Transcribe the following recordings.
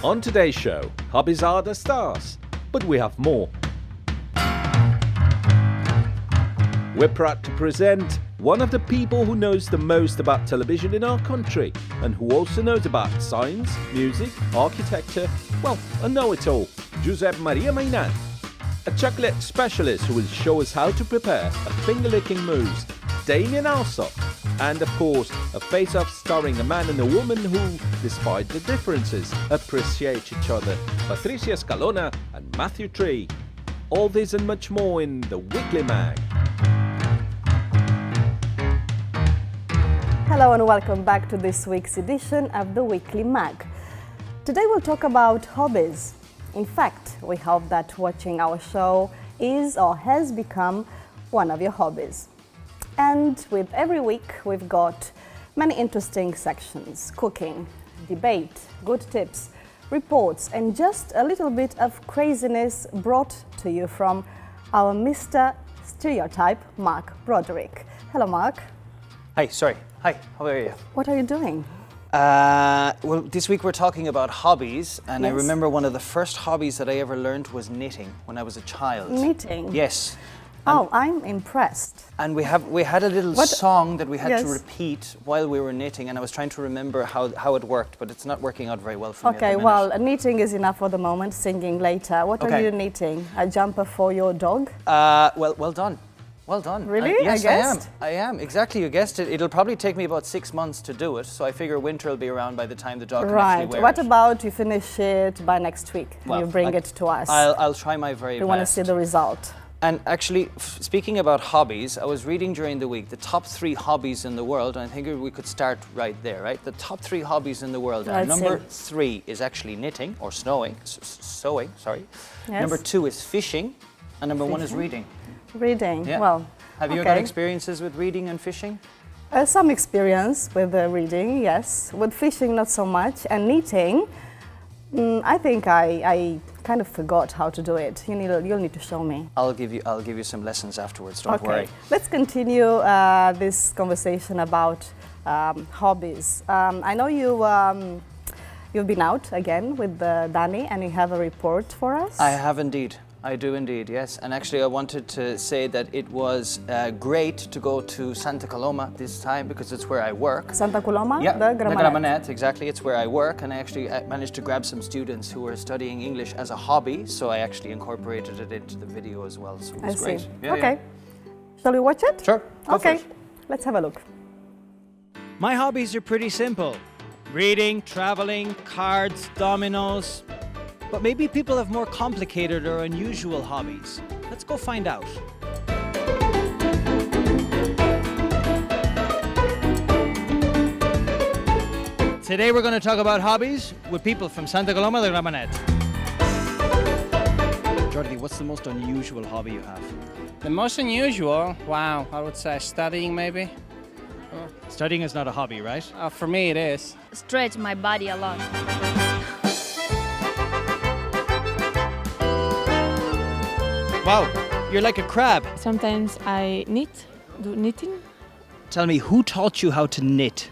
On today's show, hobbies are the stars, but we have more. We're proud to present one of the people who knows the most about television in our country and who also knows about science, music, architecture, well, a know-it-all, Josep Maria Mainat, a chocolate specialist who will show us how to prepare a finger-lickin mousse, Damian Allsop, and of course, a face-off starring a man and a woman who, despite the differences, appreciate each other, Patricia Scalona and Matthew Tree. All this and much more in the Weekly Mag. Hello and welcome back to this week's edition of the Weekly Mag. Today we'll talk about hobbies. In fact, we hope that watching our show is or has become one of your hobbies. And with every week we've got many interesting sections: cooking, debate, good tips, reports, and just a little bit of craziness brought to you from our Mr. Stereotype, Marc Borderick. Hello, Marc. Hi, sorry. Hi, how are you? What are you doing? Well, this week we're talking about hobbies, and I Yes. remember one of the first hobbies that I ever learned was knitting when I was a child. Knitting? Yes. Oh, I'm impressed. And we had a little What- song that we had to Yes. repeat while we were knitting, and I was trying to remember how it worked, but it's not working out very well for me Okay, at the well, minute. knitting is enough for the moment, singing later. What are Okay. you knitting? A jumper for your dog? Well done. Well done. Really? Yes, I guessed? I am. Exactly, you guessed it. It'll probably take me about 6 months to do it, so I figure winter will be around by the time the dog can actually Right. wear What it. about you finish it by next week? Well, you bring I- it to us. I'll try my very best. We want to see the result. And actually, speaking about hobbies, I was reading during the week the top 3 hobbies in the world, and I think we could start right there, right? The top 3 hobbies in the world are: Let's number see. 3 is actually knitting or sewing, sorry. Yes. Number 2 is fishing, and number 1 is reading. Reading. Yeah. Well, Have you okay. got experiences with reading and fishing? Some experience with reading, yes. With fishing, not so much. And knitting, I think I kind of forgot how to do it. You'll need to show me. I'll give you some lessons afterwards. Don't worry. Let's continue this conversation about hobbies. I know you've been out again with Danny, and you have a report for us. I have indeed. I do indeed, yes. And actually I wanted to say that it was great to go to Santa Coloma this time because it's where I work. Santa Coloma? Yeah, The Gramenet. Gramenet, exactly. It's where I work, and I actually managed to grab some students who were studying English as a hobby, so I actually incorporated it into the video as well, so it I was see. great. Yeah, Okay. yeah. Shall we watch it? Sure, go for Okay, it. let's have a look. My hobbies are pretty simple. Reading, traveling, cards, dominoes. But maybe people have more complicated or unusual hobbies. Let's go find out. Today we're going to talk about hobbies with people from Santa Coloma de Gramenet. Jordi, what's the most unusual hobby you have? The most unusual, wow, I would say studying maybe. Studying is not a hobby, right? For me it is. Stretch my body a lot. Wow, you're like a crab. Sometimes I knit, do knitting. Tell me, who taught you how to knit?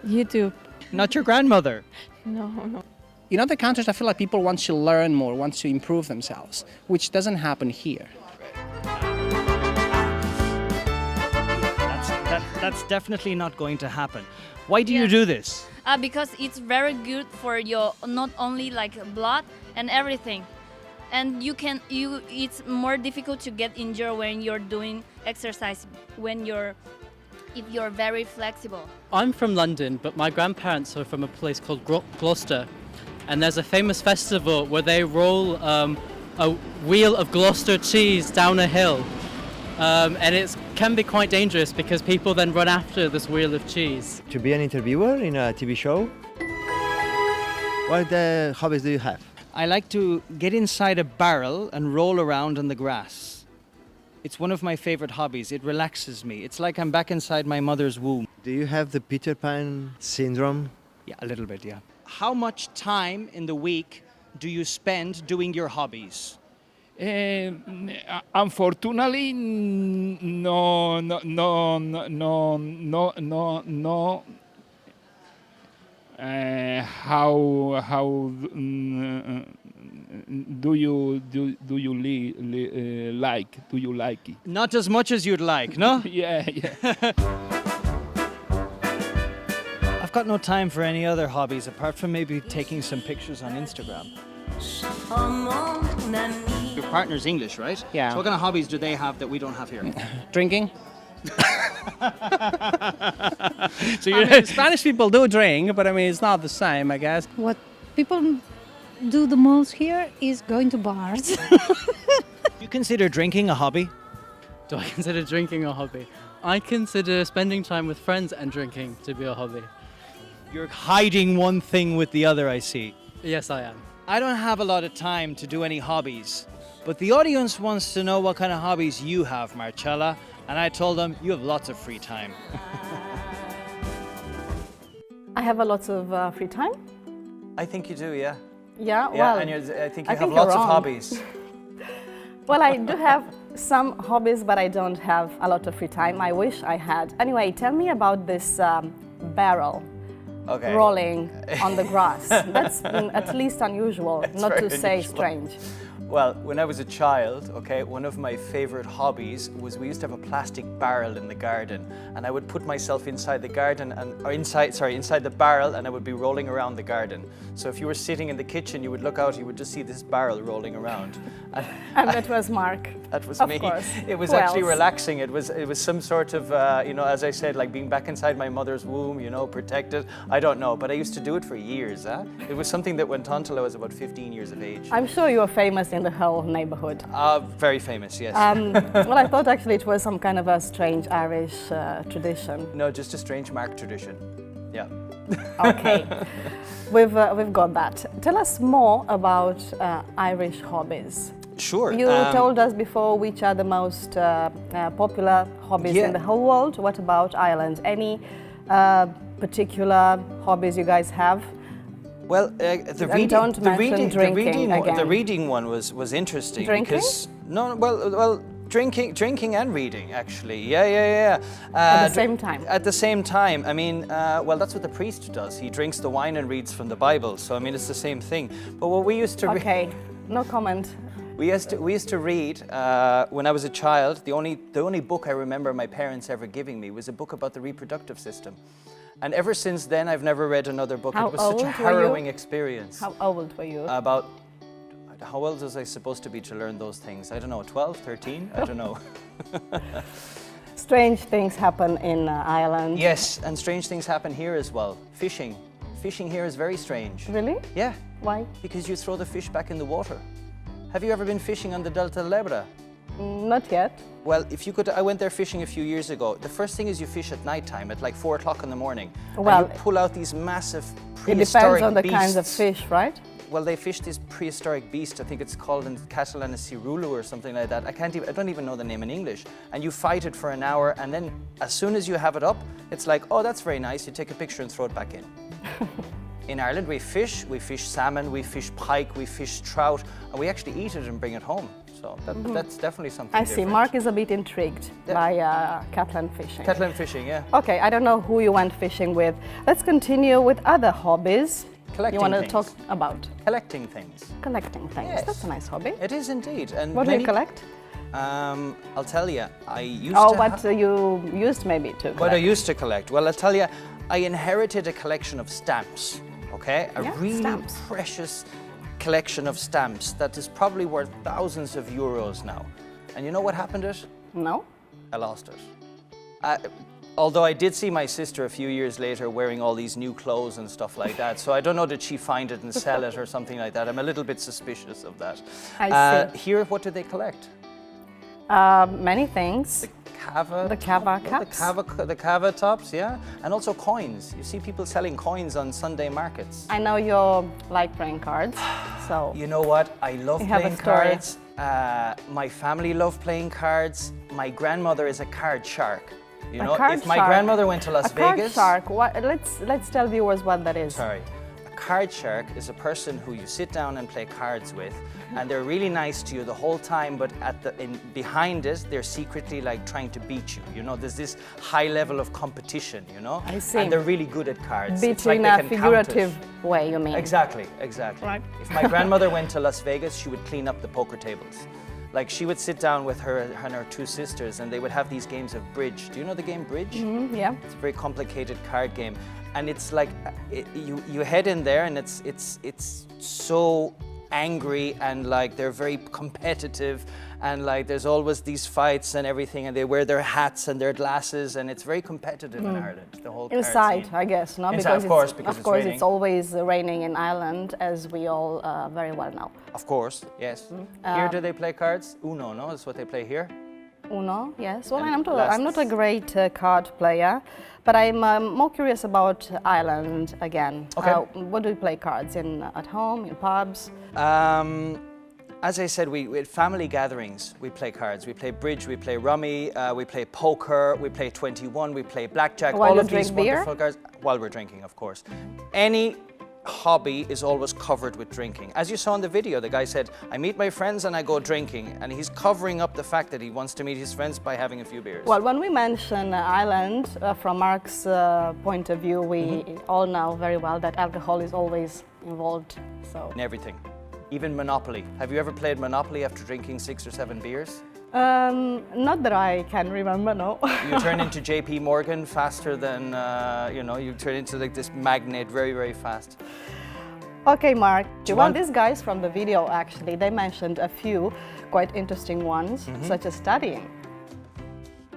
YouTube. Not your grandmother. No. In other countries I feel like people want to learn more, want to improve themselves, which doesn't happen here. That's definitely not going to happen. Why do you do this? Because it's very good for your not only like blood and everything, and it's more difficult to get injured when you're doing exercise if you're very flexible. I'm from London, but my grandparents are from a place called Gloucester, and there's a famous festival where they roll a wheel of Gloucester cheese down a hill, and it can be quite dangerous because people then run after this wheel of cheese. To be an interviewer in a TV show? What hobbies do you have? I like to get inside a barrel and roll around in the grass. It's one of my favorite hobbies. It relaxes me. It's like I'm back inside my mother's womb. Do you have the Peter Pan syndrome? Yeah, a little bit, yeah. How much time in the week do you spend doing your hobbies? Unfortunately, no. How do you like? Do you like it? Not as much as you'd like, no? Yeah. I've got no time for any other hobbies apart from maybe taking some pictures on Instagram. Your partner's English, right? Yeah. So what kind of hobbies do they have that we don't have here? Drinking. So I mean, Spanish people do drink, but I mean, it's not the same, I guess. What people do the most here is going to bars. you consider drinking a hobby? Do I consider drinking a hobby? I consider spending time with friends and drinking to be a hobby. You're hiding one thing with the other, I see. Yes, I am. I don't have a lot of time to do any hobbies, but the audience wants to know what kind of hobbies you have, Marcella, and I told them you have lots of free time. I have a lot of free time. I think you do, yeah. Yeah, Yeah, well, and I think you I have think lots you're of wrong. hobbies. Well, I do have some hobbies, but I don't have a lot of free time. I wish I had. Anyway, tell me about this barrel Okay. rolling on the grass. That's at least unusual, not to very say unusual. strange. Well, when I was a child, okay, one of my favorite hobbies was we used to have a plastic barrel in the garden, and I would put myself inside the garden inside the barrel, and I would be rolling around the garden. So if you were sitting in the kitchen, you would look out, you would just see this barrel rolling around. And that was Marc. That was Of me. course. It was Who actually else? relaxing. It was some sort of, as I said, like being back inside my mother's womb, protected. I don't know, but I used to do it for years. It was something that went on till I was about 15 years of age. I'm sure you are famous in the whole neighborhood. Very famous, yes. Well, I thought actually it was some kind of a strange Irish tradition. No, just a strange Marc tradition. Yeah. Okay, we've got that. Tell us more about Irish hobbies. Sure. You told us before which are the most popular hobbies in the whole world. What about Ireland? Any particular hobbies you guys have? Well, the reading one was interesting. Drinking? Because drinking and reading actually. Yeah. At the same time. At the same time. I mean, that's what the priest does. He drinks the wine and reads from the Bible. So I mean, it's the same thing. But what we used to Okay, no comment. We used to read when I was a child. The only book I remember my parents ever giving me was a book about the reproductive system. And ever since then, I've never read another book. How it was such a old were harrowing you? experience. How old were you? How old was I supposed to be to learn those things? I don't know, 12, 13? I don't know. Strange things happen in Ireland. Yes, and strange things happen here as well. Fishing. Fishing here is very strange. Really? Yeah. Why? Because you throw the fish back in the water. Have you ever been fishing on the Delta Lebra? Not yet. Well, if you could, I went there fishing a few years ago. The first thing is you fish at nighttime at like 4 o'clock in the morning. Well, and you pull out these massive It prehistoric depends on the beasts. kinds of fish, right? Well, they fish this prehistoric beast. I think it's called in Catalan a cirulu or something like that. I don't even know the name in English. And you fight it for an hour, and then as soon as you have it up, it's like, oh, that's very nice. You take a picture and throw it back in. In Ireland, we fish salmon, we fish pike, we fish trout, and we actually eat it and bring it home. So that's definitely something I see. different. Marc is a bit intrigued by Catalan fishing. Catalan fishing, yeah. Okay, I don't know who you went fishing with. Let's continue with other hobbies. Collecting you want to things. talk about? Collecting things. Collecting things. Yes. That's a nice hobby. It is indeed. And What do you collect? I'll tell you, I used Oh, to what you used maybe to collect. What I used to collect. Well, I'll tell you, I inherited a collection of stamps, okay? A really stamps. precious collection of stamps that is probably worth thousands of euros now. And you know what happened to it? No. I lost it. Although I did see my sister a few years later wearing all these new clothes and stuff like that, so I don't know, did she find it and sell it or something like that? I'm a little bit suspicious of that. I see. Here, what do they collect? Many things. The cava cups. The cava tops, yeah, and also coins. You see people selling coins on Sunday markets. I know you like playing cards, so. You know what? I love You have a playing story. cards. My family love playing cards. My grandmother is a card shark. You know, if my grandmother went to Las Vegas. Card shark. Let's tell viewers what that is. Sorry. A card shark is a person who you sit down and play cards with, and they're really nice to you the whole time, but behind it, they're secretly like trying to beat you. You know, there's this high level of competition, you know? I see. And they're really good at cards. Beat It's like in they a can count it. figurative way, you mean? Exactly, exactly. Right. If my grandmother went to Las Vegas, she would clean up the poker tables. Like she would sit down with her and her two sisters, and they would have these games of bridge. Do you know the game bridge? Yeah. It's a very complicated card game, and it's like you head in there, and it's so angry, and like they're very competitive, and like there's always these fights and everything, and they wear their hats and their glasses, and it's very competitive in Ireland. The whole card Inside, scene. I guess, no? Inside, of course, because of course it's raining. it's always raining in Ireland, as we all very well know. Of course, yes. Here, do they play cards? Uno, no? That's what they play here. Uno, yes. Well, And I'm not a great card player, but I'm more curious about Ireland again. Okay. What do you play cards in? At home, in pubs? As I said, we at family gatherings, we play cards. We play bridge, we play rummy, we play poker, we play 21, we play blackjack. While all you of these drink beer? wonderful cards. While we're drinking, of course. Any hobby is always covered with drinking. As you saw in the video, the guy said, I meet my friends and I go drinking. And he's covering up the fact that he wants to meet his friends by having a few beers. Well, when we mention Ireland, from Marc's point of view, we all know very well that alcohol is always involved. So. In everything. Even Monopoly. Have you ever played Monopoly after drinking 6 or 7 beers? Not that I can remember, no. You turn into JP Morgan faster than, you know, you turn into like this magnet very, very fast. Okay, Marc. you Well, want- these guys from the video, actually, they mentioned a few quite interesting ones, such as studying.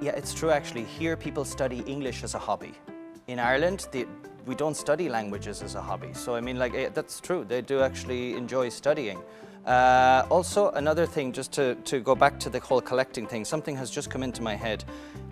Yeah, it's true actually. Here people study English as a hobby. In Ireland, we don't study languages as a hobby. So I mean, like, that's true. They do actually enjoy studying. Also, another thing, just to go back to the whole collecting thing, something has just come into my head.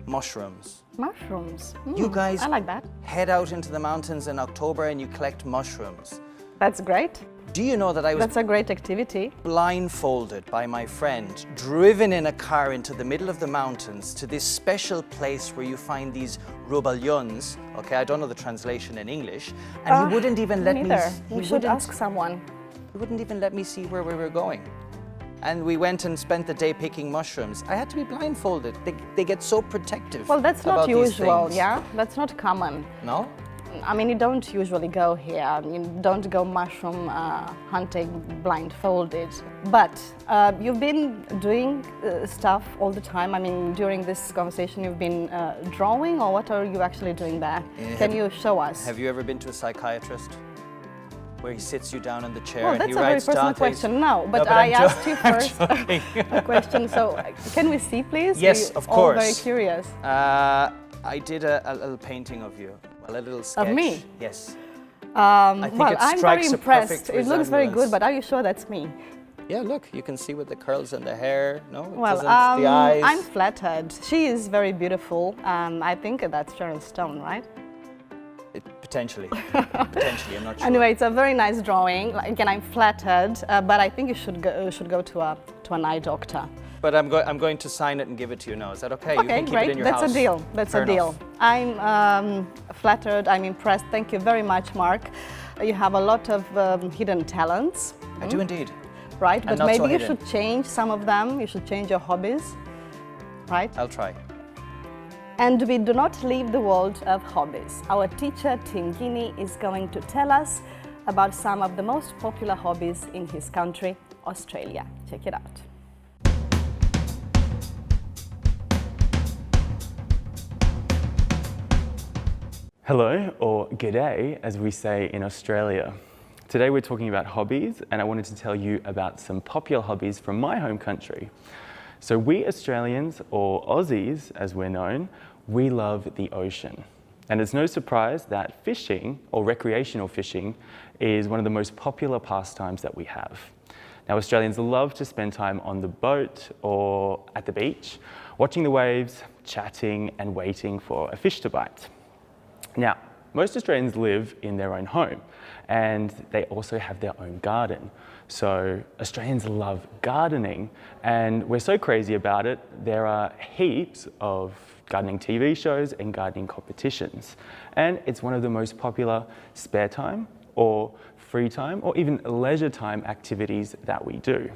Mushrooms. Mushrooms. You guys I like that. head out into the mountains in October and you collect mushrooms. That's great. Do you know that I was That's a great activity. blindfolded by my friend, driven in a car into the middle of the mountains to this special place where you find these rubalyons. Okay, I don't know the translation in English, and he wouldn't even let me. Neither. He You should wouldn't- ask someone. He wouldn't even let me see where we were going. And we went and spent the day picking mushrooms. I had to be blindfolded. They get so protective. Well, that's not about these usual, things. yeah? That's not common. No? I mean, you don't usually go here. You don't go mushroom hunting blindfolded. But you've been doing stuff all the time. I mean, during this conversation, you've been drawing, or what are you actually doing there? Can you show us? Have you ever been to a psychiatrist? Where he sits you down in the chair Well, and that's he a very writes personal Dante's... question. No, but No, I I'm asked you I'm first joking. a question. So, can we see, please? Yes, We're of all course. very curious. I did a little painting of you, a little sketch. Of me? Yes. think Well, it I'm very strikes a impressed. perfect It looks very good, resemblance. but are you sure that's me? Yeah, look, you can see with the curls and the hair. No, it Well, doesn't. The eyes. I'm flattered. She is very beautiful. I think that's Sharon Stone, right? Potentially, potentially. I'm not sure. Anyway, it's a very nice drawing. Like, again, I'm flattered, but I think you should go to an eye doctor. But I'm going to sign it and give it to you now. Is that okay? You Okay, can keep great. it in your That's house. a deal. That's Fair a deal. enough. I'm flattered. I'm impressed. Thank you very much, Marc. You have a lot of hidden talents. I do indeed. Right, And but not so maybe you hidden. should change some of them. You should change your hobbies, right? I'll try. And we do not leave the world of hobbies. Our teacher, Tim Guinea, is going to tell us about some of the most popular hobbies in his country, Australia. Check it out. Hello, or g'day, as we say in Australia. Today we're talking about hobbies, and I wanted to tell you about some popular hobbies from my home country. So we Australians, or Aussies as we're known, we love the ocean. And it's no surprise that fishing, or recreational fishing, is one of the most popular pastimes that we have. Now, Australians love to spend time on the boat or at the beach, watching the waves, chatting and waiting for a fish to bite. Now, most Australians live in their own home and they also have their own garden. So Australians love gardening and we're so crazy about it, there are heaps of gardening TV shows and gardening competitions. And it's one of the most popular spare time or free time, or even leisure time activities that we do.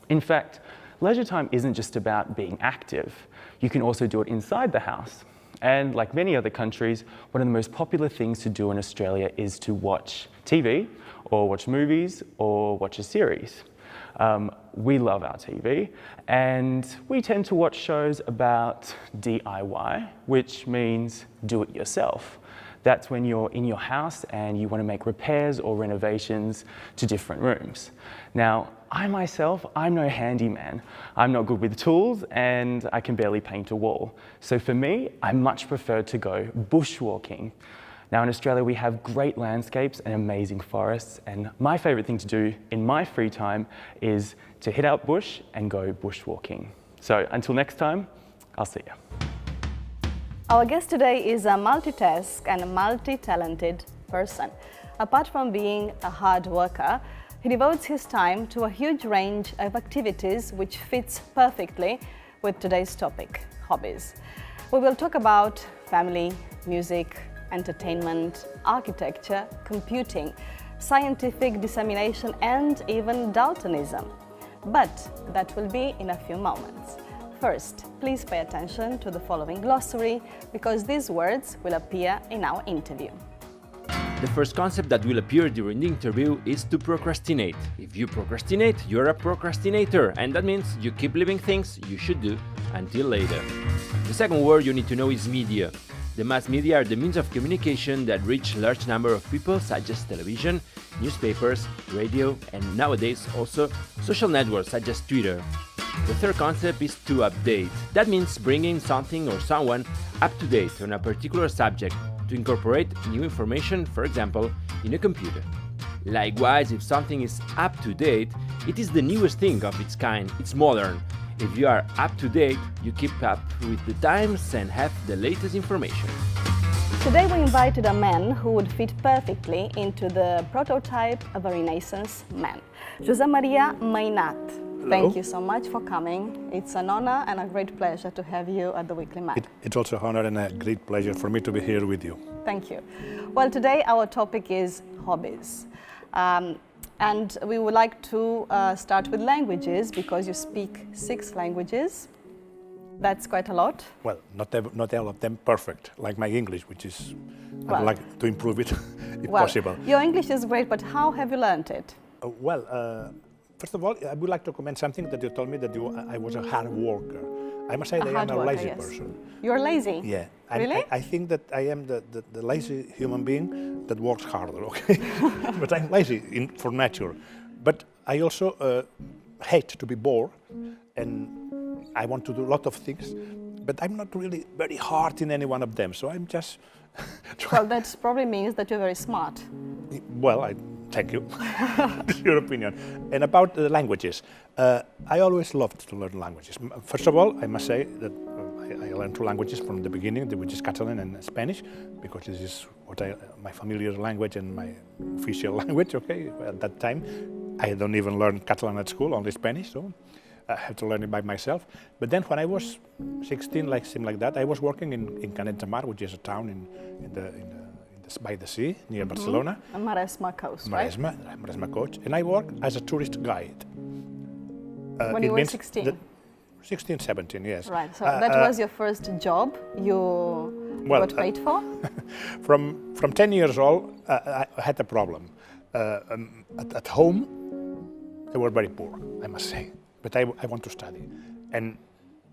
In fact, leisure time isn't just about being active. You can also do it inside the house. And like many other countries, one of the most popular things to do in Australia is to watch TV, or watch movies, or watch a series. We love our TV, and we tend to watch shows about DIY, which means do it yourself. That's when you're in your house and you want to make repairs or renovations to different rooms. Now, I myself, I'm no handyman. I'm not good with tools and I can barely paint a wall. So for me, I much prefer to go bushwalking. Now in Australia, we have great landscapes and amazing forests, and my favorite thing to do in my free time is to hit out bush and go bushwalking. So until next time, I'll see you. Our guest today is a multitask and a multi-talented person. Apart from being a hard worker, he devotes his time to a huge range of activities which fits perfectly with today's topic, hobbies. We will talk about family, music, entertainment, architecture, computing, scientific dissemination, and even Daltonism. But that will be in a few moments. First, please pay attention to the following glossary, because these words will appear in our interview. The first concept that will appear during the interview is to procrastinate. If you procrastinate, you're a procrastinator, and that means you keep leaving things you should do until later. The second word you need to know is media. The mass media are the means of communication that reach a large number of people, such as television, newspapers, radio, and nowadays also social networks such as Twitter. The third concept is to update. That means bringing something or someone up to date on a particular subject to incorporate new information, for example, in a computer. Likewise, if something is up to date, it is the newest thing of its kind, it's modern. If you are up to date, you keep up with the times and have the latest information. Today we invited a man who would fit perfectly into the prototype of a Renaissance man, Josep Maria Mainat. Thank you so much for coming. It's an honor and a great pleasure to have you at the Weekly Mag. It's also an honor and a great pleasure for me to be here with you. Thank you. Well, today our topic is hobbies. And we would like to start with languages, because you speak 6 languages. That's quite a lot. Well, not all of them perfect, like my English, which is, I'd like to improve it if possible. Your English is great, but how have you learned it? First of all, I would like to comment something that you told me, that I was a hard worker. I must say that I am a lazy person. You're lazy? Yeah. Really? I think that I am the lazy human being that works harder, okay? But I'm lazy for nature. But I also hate to be bored, and I want to do a lot of things, but I'm not really very hard in any one of them, so I'm just... Well, that probably means that you're very smart. Well, thank you. That's your opinion. And about the languages, I always loved to learn languages. First of all, I must say that I learned 2 languages from the beginning, which is Catalan and Spanish, because this is my familiar language and my official language, okay? At that time, I don't even learn Catalan at school, only Spanish, so I had to learn it by myself. But then when I was 16, like that, I was working in Canet de Mar, which is a town by the sea, near Barcelona. On Maresma coast, Maresma coast. And I worked as a tourist guide. When you were 16? 16, 17, yes. Right, so that was your first job you got paid for? From 10 years old, I had a problem. At home, they were very poor, I must say. But I want to study. And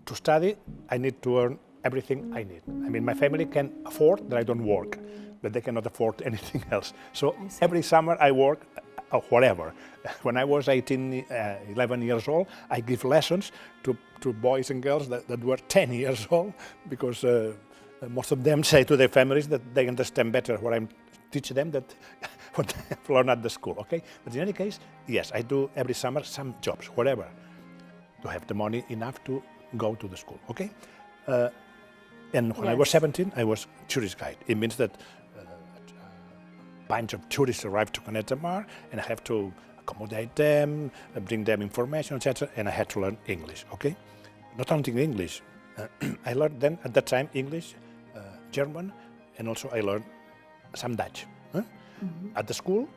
to study, I need to earn everything I need. I mean, my family can afford that I don't work, but they cannot afford anything else. So every summer I work, or whatever. When I was 11 years old, I give lessons to boys and girls that were 10 years old, because most of them say to their families that they understand better what I'm teaching them than what they learn at the school, okay? But in any case, yes, I do every summer some jobs, whatever, to have the money enough to go to the school, okay? And when I was 17, I was tourist guide. It means that a bunch of tourists arrive to Canet de Mar, and I have to accommodate them, bring them information, etc., and I had to learn English, okay? Not only English, I learned then, at that time, English, German, and also I learned some Dutch. At the school,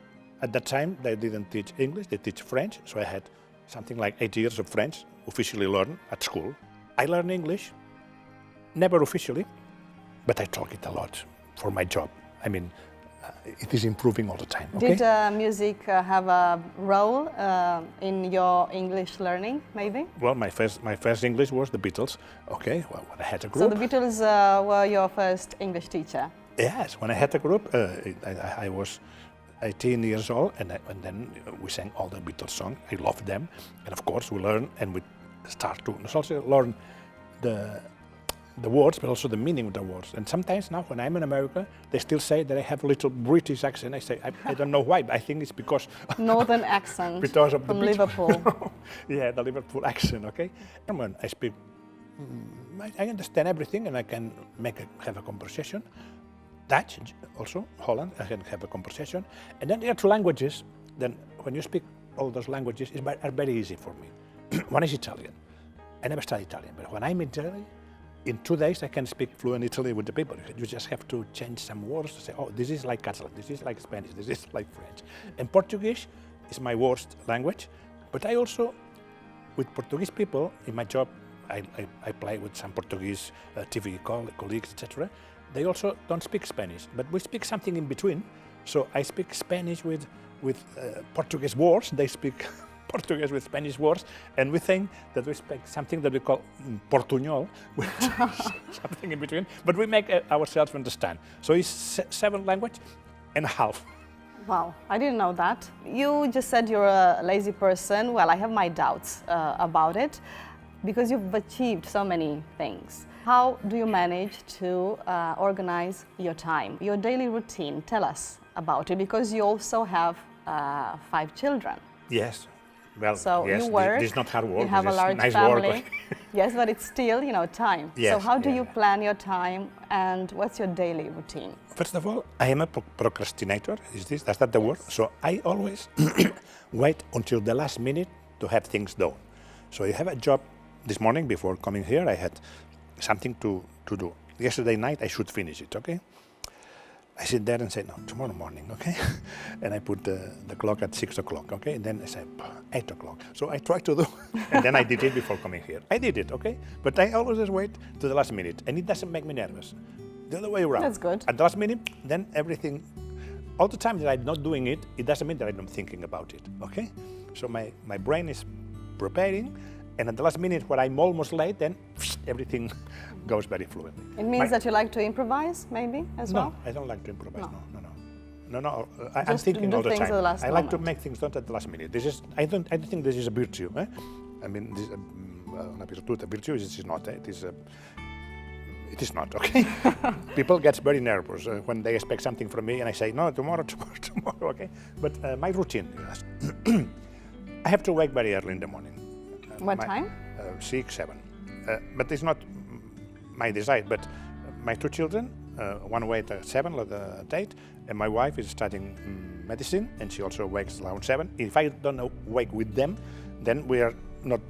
at that time, they didn't teach English, they teach French, so I had something like 8 years of French officially learned at school. I learned English, never officially, but I talk it a lot for my job. I mean, it is improving all the time. Okay? Did music have a role in your English learning, maybe? Well, my first English was the Beatles. Okay, well, when I had a group. So the Beatles were your first English teacher? Yes, when I had a group, I was 18 years old, and then we sang all the Beatles songs. I loved them, and of course we learn, and we start to also learn the words, but also the meaning of the words. And sometimes now, when I'm in America, they still say that I have a little British accent. I say, I don't know why, but I think it's because... Northern accent because of from the Liverpool. Yeah, the Liverpool accent, okay? When I speak, I understand everything, and I can have a conversation. Dutch, also, Holland, I can have a conversation. And then there are two languages, then when you speak all those languages, are very easy for me. One is Italian. I never studied Italian, but when I'm in Italy, in 2 days I can speak fluent Italy with the people. You just have to change some words to say, oh, this is like Catalan, this is like Spanish, this is like French. And Portuguese is my worst language, but I also, with Portuguese people, in my job, I play with some Portuguese TV colleagues, etc. They also don't speak Spanish, but we speak something in between. So I speak Spanish with Portuguese words, they speak Portuguese with Spanish words, and we think that we speak something that we call portuñol, which is something in between, but we make ourselves understand. So it's 7 languages and a half. Wow, I didn't know that. You just said you're a lazy person. Well, I have my doubts about it, because you've achieved so many things. How do you manage to organize your time, your daily routine? Tell us about it, because you also have 5 children. Yes. Well, so yes, you work, this is not hard work, you have a large nice family. Work. Yes, but it's still, time. Yes, so how do you plan your time, and what's your daily routine? First of all, I am a procrastinator. That's not the word? So I always wait until the last minute to have things done. So I have a job this morning before coming here. I had something to do. Yesterday night I should finish it, okay? I sit there and say, no, tomorrow morning, okay? And I put the clock at 6 o'clock, okay? And then I say, 8 o'clock. So I try to do, and then I did it before coming here. I did it, okay? But I always just wait to the last minute, and it doesn't make me nervous. The other way around. That's good. At the last minute, then everything, all the time that I'm not doing it, it doesn't mean that I'm not thinking about it, okay? So my brain is preparing, and at the last minute when I'm almost late, then everything goes very fluently. It means that you like to improvise, maybe, as well? No, I don't like to improvise, no. I'm Just thinking do all the things time. at the last I like to moment. make things done at the last minute. I don't think this is a virtue. I mean, this, una virtute. Virtue is not. It is not, okay? People get very nervous when they expect something from me and I say, no, tomorrow, okay? But my routine, I have to wake very early in the morning. What time? 6, 7. But it's not my desire, but my 2 children, one wakes at 7, at 8, and my wife is studying medicine, and she also wakes around 7. If I don't wake with them, then we are not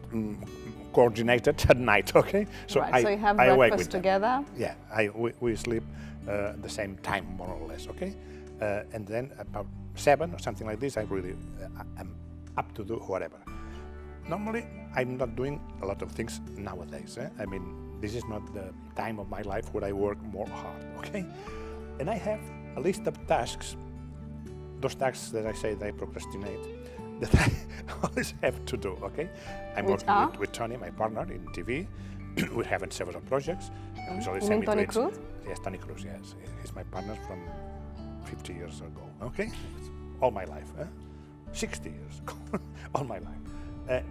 coordinated at night, okay? So you have breakfast together? Yeah, we sleep the same time, more or less, okay? And then about 7 or something like this, I'm up to do whatever. Normally, I'm not doing a lot of things nowadays. I mean, this is not the time of my life where I work more hard, okay? And I have a list of tasks, those tasks that I say that I procrastinate, that I always have to do, okay? I'm working with Tony, my partner, in TV. We're having several projects. You mean Tony Cruz? Yes, Tony Cruz, yes. He's my partner from 50 years ago, okay? All my life, 60 years ago, all my life.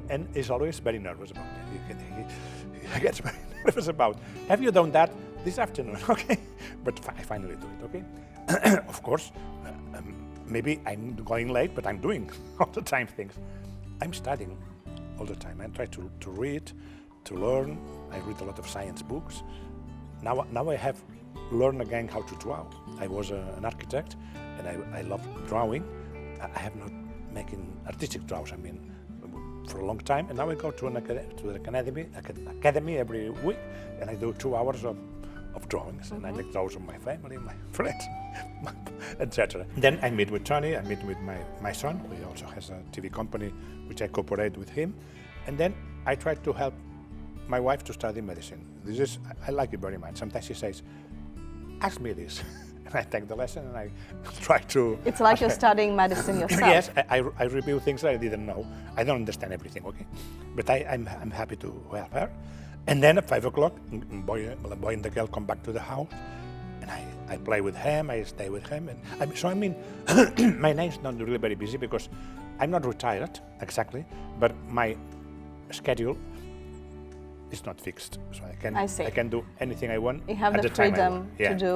And he's always very nervous about it. He gets very nervous about, have you done that this afternoon, okay? But I finally do it, okay? Of course, maybe I'm going late, but I'm doing all the time things. I'm studying all the time. I try to read, to learn. I read a lot of science books. Now I have learned again how to draw. I was an architect, and I love drawing. I have not making artistic drawings, I mean, for a long time, and now I go to an academy every week, and I do 2 hours of of drawings, and I like those of my family, my friends, etc. Then I meet with Tony, I meet with my son, who also has a TV company, which I cooperate with him, and then I try to help my wife to study medicine. I like it very much. Sometimes she says, ask me this. And I take the lesson and I try to... It's like you're studying medicine yourself. Yes, I review things that I didn't know. I don't understand everything, okay? But I'm happy to help her. And then at 5 o'clock, boy and the girl come back to the house, and I play with him, I stay with him. And my night's not really very busy because I'm not retired, exactly, but my schedule is not fixed, so I can do anything I want. You have at the time I freedom want. Yeah. to do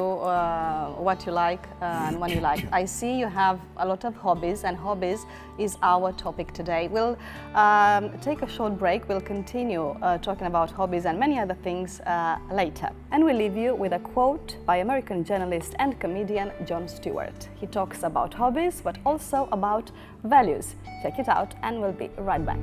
what you like and when you like. I see you have a lot of hobbies, and hobbies is our topic today. We'll take a short break. We'll continue talking about hobbies and many other things later. And we'll leave you with a quote by American journalist and comedian Jon Stewart. He talks about hobbies, but also about values. Check it out, and we'll be right back.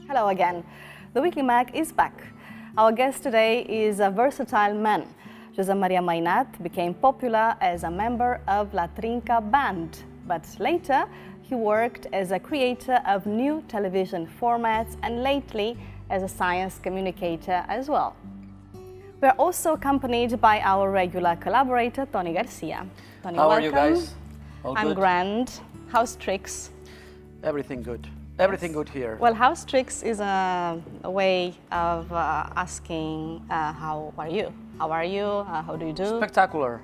Hello again. The Weekly Mag is back. Our guest today is a versatile man. Josep Maria Mainat became popular as a member of La Trinca band, but later he worked as a creator of new television formats and lately as a science communicator as well. We are also accompanied by our regular collaborator, Tony Garcia. Tony, How welcome. are you guys? All I'm good? grand. How's tricks? Everything good. Everything good here. Well, house tricks is a way of asking how are you? How are you? How do you do? Spectacular.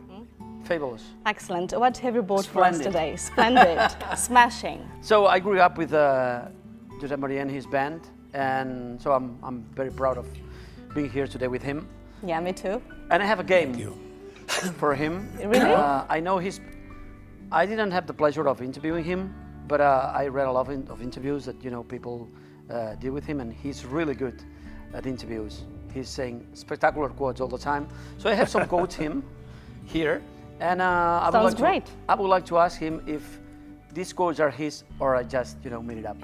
Fabulous. Excellent. What have you bought for Splendid. us today? Splendid. Smashing. So I grew up with Josep Maria and his band, and so I'm very proud of being here today with him. Yeah, me too. And I have a game for him. Really? I know I didn't have the pleasure of interviewing him, but I read a lot of interviews that people did with him, and he's really good at interviews. He's saying spectacular quotes all the time. So I have some quotes him here, and I would like to ask him if these quotes are his or I just made it up.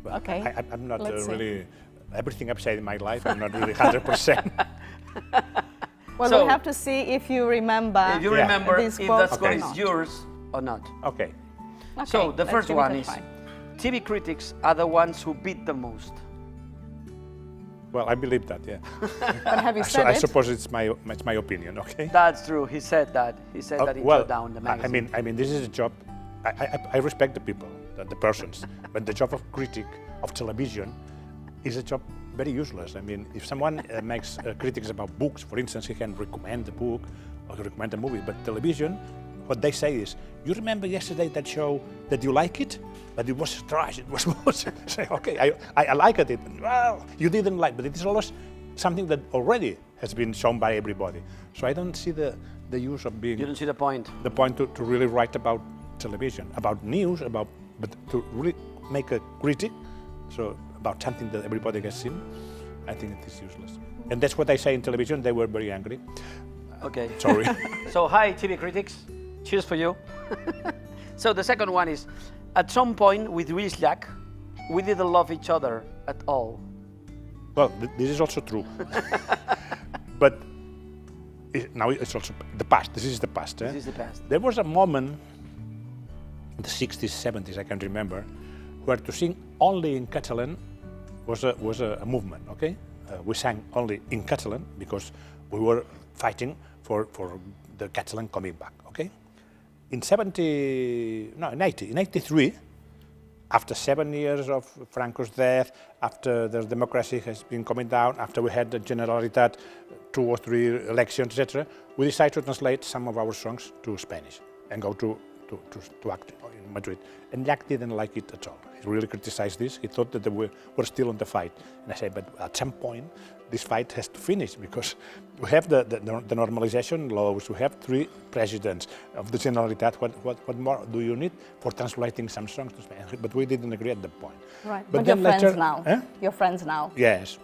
Well, okay. I'm not really everything I've said in my life. I'm not really 100%. Well, So- we'll have to see if you remember. If you remember these if quotes that or quote is not. yours or not. Okay. Okay, So the let's first give it one a is, try. TV critics are the ones who beat the most. Well, I believe that, yeah. But have you So said I it? suppose it's my opinion, okay? That's true. He said that. He said that he well, shut down the magazine. I mean, this is a job. I respect the people, the persons, but the job of critic of television is a job very useless. I mean, if someone makes critics about books, for instance, he can recommend a book or recommend a movie, but television, what they say is, you remember yesterday that show that you like it, but it was trash, it was bullshit. Say, okay, I liked it. Well, you didn't like, but it is always something that already has been shown by everybody. So I don't see the use of being... You don't see the point. The point to really write about television, about news, but to really make a critic, so about something that everybody has seen, I think it is useless. And that's what I say in television. They were very angry. Okay. Sorry. So hi, TV critics. Cheers for you. So the second one is, at some point with Rizlak, we didn't love each other at all. Well, this is also true. But now it's also the past. This is the past. This is the past. There was a moment in the 60s, 70s, I can remember, where to sing only in Catalan was a movement, okay? We sang only in Catalan because we were fighting for the Catalan coming back, okay? In 83, after 7 years of Franco's death, after the democracy has been coming down, after we had the Generalitat, 2 or 3 elections, etc., we decided to translate some of our songs to Spanish and go to to act in Madrid. And Jack didn't like it at all. He really criticized this. He thought that they were still on the fight. And I said, but at some point, this fight has to finish because we have the normalization laws, we have 3 presidents of the Generalitat. What more do you need for translating some songs to Spanish? But we didn't agree at that point. Right, but you're friends now. Eh? You're friends now. Yes.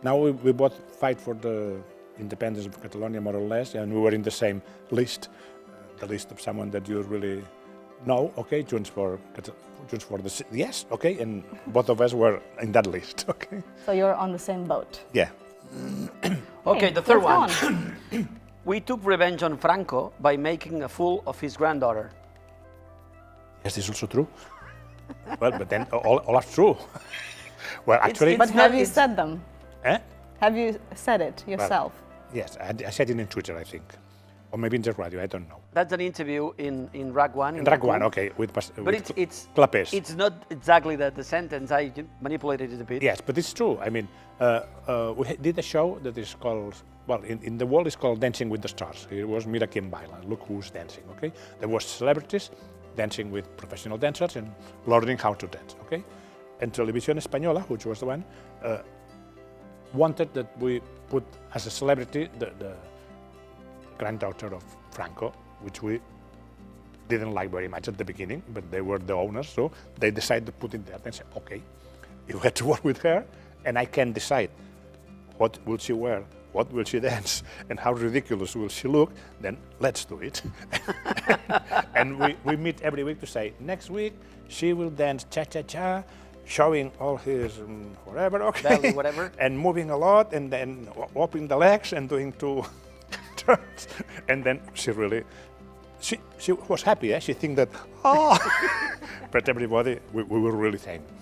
Now we both fight for the independence of Catalonia, more or less, and we were in the same list, the list of someone that you really know, okay, Junts for the yes, okay, and both of us were in that list, okay. So you're on the same boat. Yeah. Okay, the third one. We took revenge on Franco by making a fool of his granddaughter. Yes, this is also true. Well, but then all are true. Well, actually... But have you said them? Eh? Have you said it yourself? Well, yes, I said it in Twitter, I think. Or maybe in the radio, I don't know. That's an interview in Rag 1. In Rag 1, okay. But it's Clapés. It's not exactly the sentence. I manipulated it a bit. Yes, but it's true. I mean, we did a show that is called, well, in the world it's called Dancing with the Stars. It was Mira quien baila, look who's dancing, okay? There was celebrities dancing with professional dancers and learning how to dance, okay? And Televisión Española, which was the one, wanted that we put as a celebrity the granddaughter of Franco, which we didn't like very much at the beginning, but they were the owners, so they decided to put it there and say, okay, you had to work with her, and I can decide what will she wear, what will she dance, and how ridiculous will she look, then let's do it. And we meet every week to say, next week she will dance cha-cha-cha, showing all his whatever, okay, belly, whatever, and moving a lot, and then opening the legs and doing 2 turns, and then she was happy. She think that but everybody we were really thankful.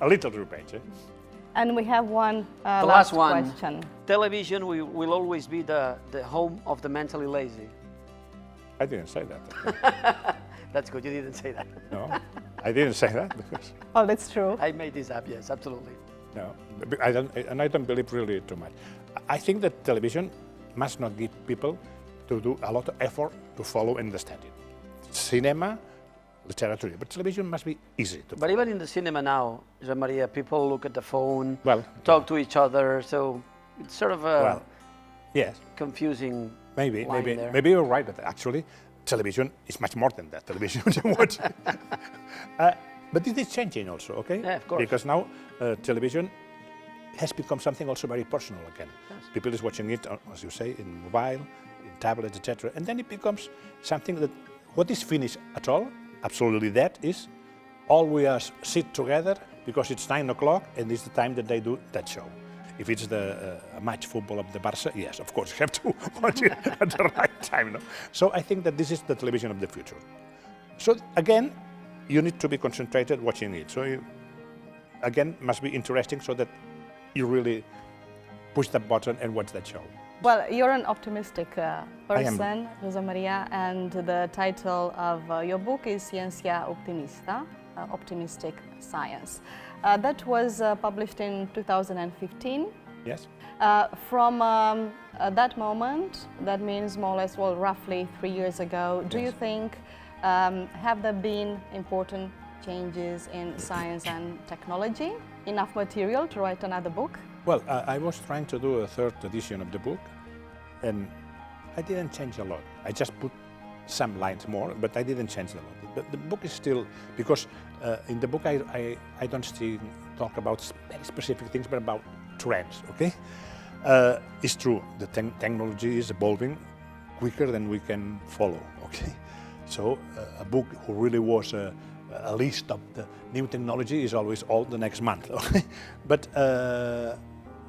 A little revenge. And we have one the last one. Question. Television will always be the home of the mentally lazy. I didn't say that. That's good. You didn't say that. No, I didn't say that because. Oh, that's true. I made this up. Yes, absolutely. No, I don't believe really too much. I think that television must not give people to do a lot of effort to follow and understand it. Cinema, literature, but television must be easy to. But even in the cinema now, Josep Maria, people look at the phone, talk to each other, so it's sort of a yes, confusing. Maybe you're right, but actually, television is much more than that. Television you watch. But it is changing also, okay? Yeah, of course. Because now television has become something also very personal again. Yes. People is watching it, as you say, in mobile, in tablets, etc. And then it becomes something that, what is finished at all, absolutely that is, all we are sit together because it's 9 o'clock and it's the time that they do that show. If it's the match football of the Barça, yes, of course, you have to watch it at the right time. No? So I think that this is the television of the future. So again, you need to be concentrated watching it. So you, again, must be interesting so that you really push that button and watch that show. Well, you're an optimistic person, Josep Maria, and the title of your book is Ciencia Optimista, Optimistic Science. That was published in 2015. Yes. From that moment, that means more or less, well, roughly 3 years ago, do you think, have there been important changes in science and technology? Enough material to write another book? Well, I was trying to do a 3rd edition of the book, and I didn't change a lot. I just put some lines more, but I didn't change a lot. But the book is still, because in the book I don't talk about very specific things, but about trends, okay? It's true, the technology is evolving quicker than we can follow, okay? So a book who really was a list of the new technology is always old the next month, okay? But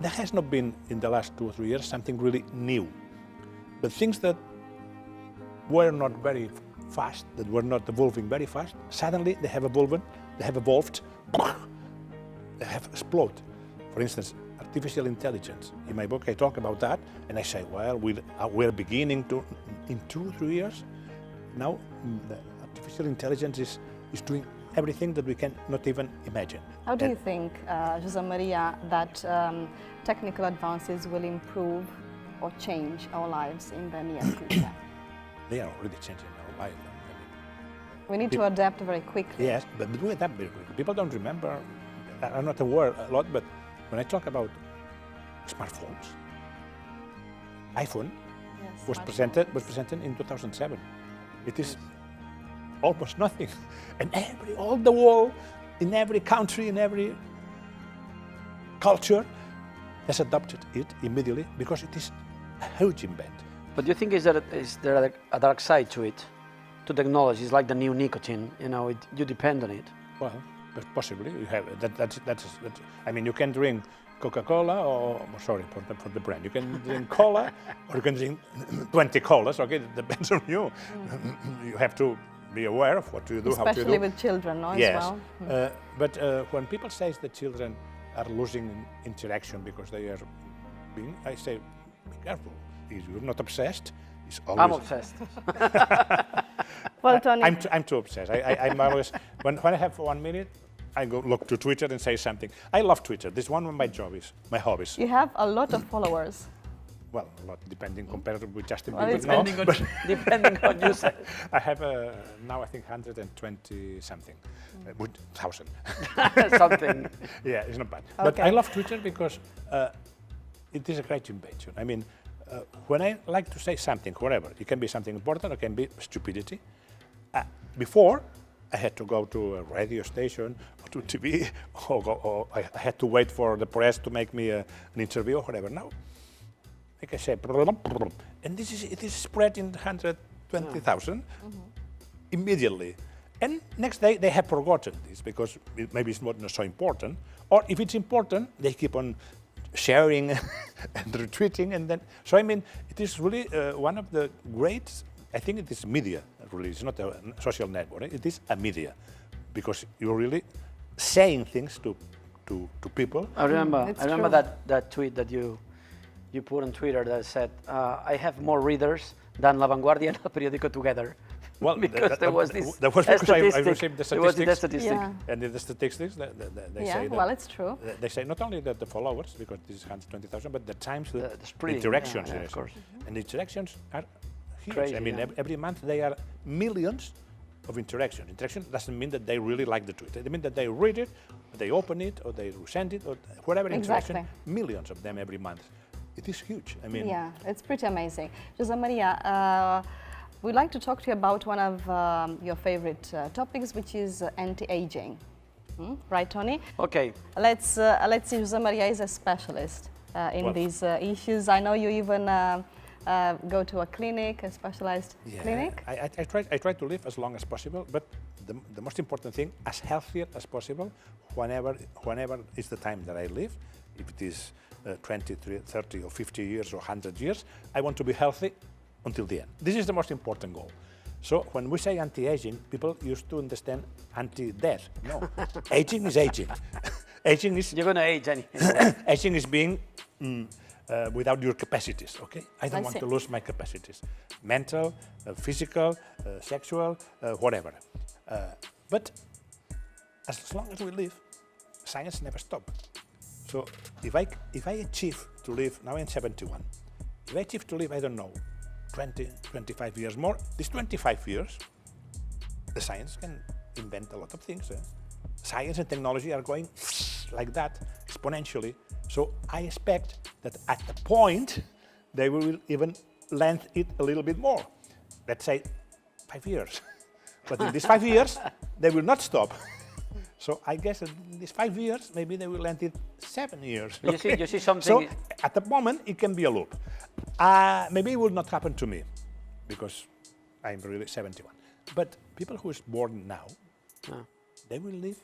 there has not been, in the last 2 or 3 years, something really new. But things that were not very fast, that were not evolving very fast, suddenly they have evolved, they have exploded. For instance, artificial intelligence. In my book I talk about that, and I say, well, we're beginning to, in 2 or 3 years, now the artificial intelligence is doing everything that we can not even imagine. How do you think, Josep Maria, that technical advances will improve or change our lives in the near future? They are already changing our life. We need to adapt very quickly. Yes, but we adapt very quickly. People don't remember, I'm not aware a lot, but when I talk about smartphones, iPhone was presented in 2007. It is almost nothing. And all the world, in every country, in every culture, has adopted it immediately because it is a huge invent. But do you think is there a dark side to it, to technology? It's like the new nicotine, you know, you depend on it. Well, but possibly you have that's. I mean, you can drink Coca-Cola, or sorry for the brand. You can drink cola, or you can drink 20 colas. Okay, it depends on you. You have to be aware of what you do, how to do. Especially with children, no, yes. as well. But when people say that children are losing interaction because they are being, I say, be careful. If you're not obsessed, it's always. I'm obsessed. Well, Tony. I'm too obsessed. I'm always, when I have 1 minute, I go look to Twitter and say something. I love Twitter. This is one of my hobbies. You have a lot of followers. Well, a lot, depending compared with Justin Well, Bieber. Depending on you say. I have now I think 120 something, 1,000. Something. Yeah, it's not bad. Okay. But I love Twitter because it is a great invention. I mean, when I like to say something, whatever, it can be something important, or it can be stupidity. Before, I had to go to a radio station or to TV, or I had to wait for the press to make me an interview or whatever. Now, like I say, and it is spread in 120,000 immediately. And next day they have forgotten this because maybe it's not so important. Or if it's important, they keep on sharing and retweeting, and then. So I mean, it is really one of the great. I think it is media. Really, it's not a social network. It is a media, because you're really saying things to people. I remember that tweet that you put on Twitter that said, "I have more readers than La Vanguardia and El Periódico together." Well, because there was this that was because I received the There was the statistics. statistic. And in the statistics, they Yeah, say that. well, it's true. They say not only that the followers, because this is 120,000, but the times, the spreading, interactions. yeah, Yes. of course. And the interactions are huge. Crazy, I mean, yeah. every month there are millions of interactions. Interaction doesn't mean that they really like the tweet. It means that they read it, they open it, or they resend it, or whatever interaction. Exactly. Millions of them every month. It is huge. I mean, Yeah, it's pretty amazing. Josep Maria, we'd like to talk to you about one of your favorite topics, which is anti-aging. Right, Tony? Okay. Let's see. Josep Maria is a specialist in these issues. I know you even go to a clinic, a specialized clinic. I try to live as long as possible, but the most important thing, as healthier as possible, whenever is the time that I live. If it is 20, 30 or 50 years or 100 years, I want to be healthy until the end. This is the most important goal. So when we say anti-aging, people used to understand anti-death. No, aging is aging. Aging is... You're going to age anyway. Aging is being without your capacities, okay? I don't want to lose my capacities. Mental, physical, sexual, whatever. But as long as we live, science never stops. So if I achieve to live, now I'm 71, if I achieve to live, I don't know, 20, 25 years more, these 25 years, the science can invent a lot of things. Science and technology are going like that, exponentially. So I expect that at the point, they will even lengthen it a little bit more. Let's say 5 years. But in these 5 years, they will not stop. So I guess in these 5 years, maybe they will lengthen it 7 years. Okay? You see something. So at the moment, it can be a loop. Maybe it will not happen to me because I'm really 71. But people who is born now, they will live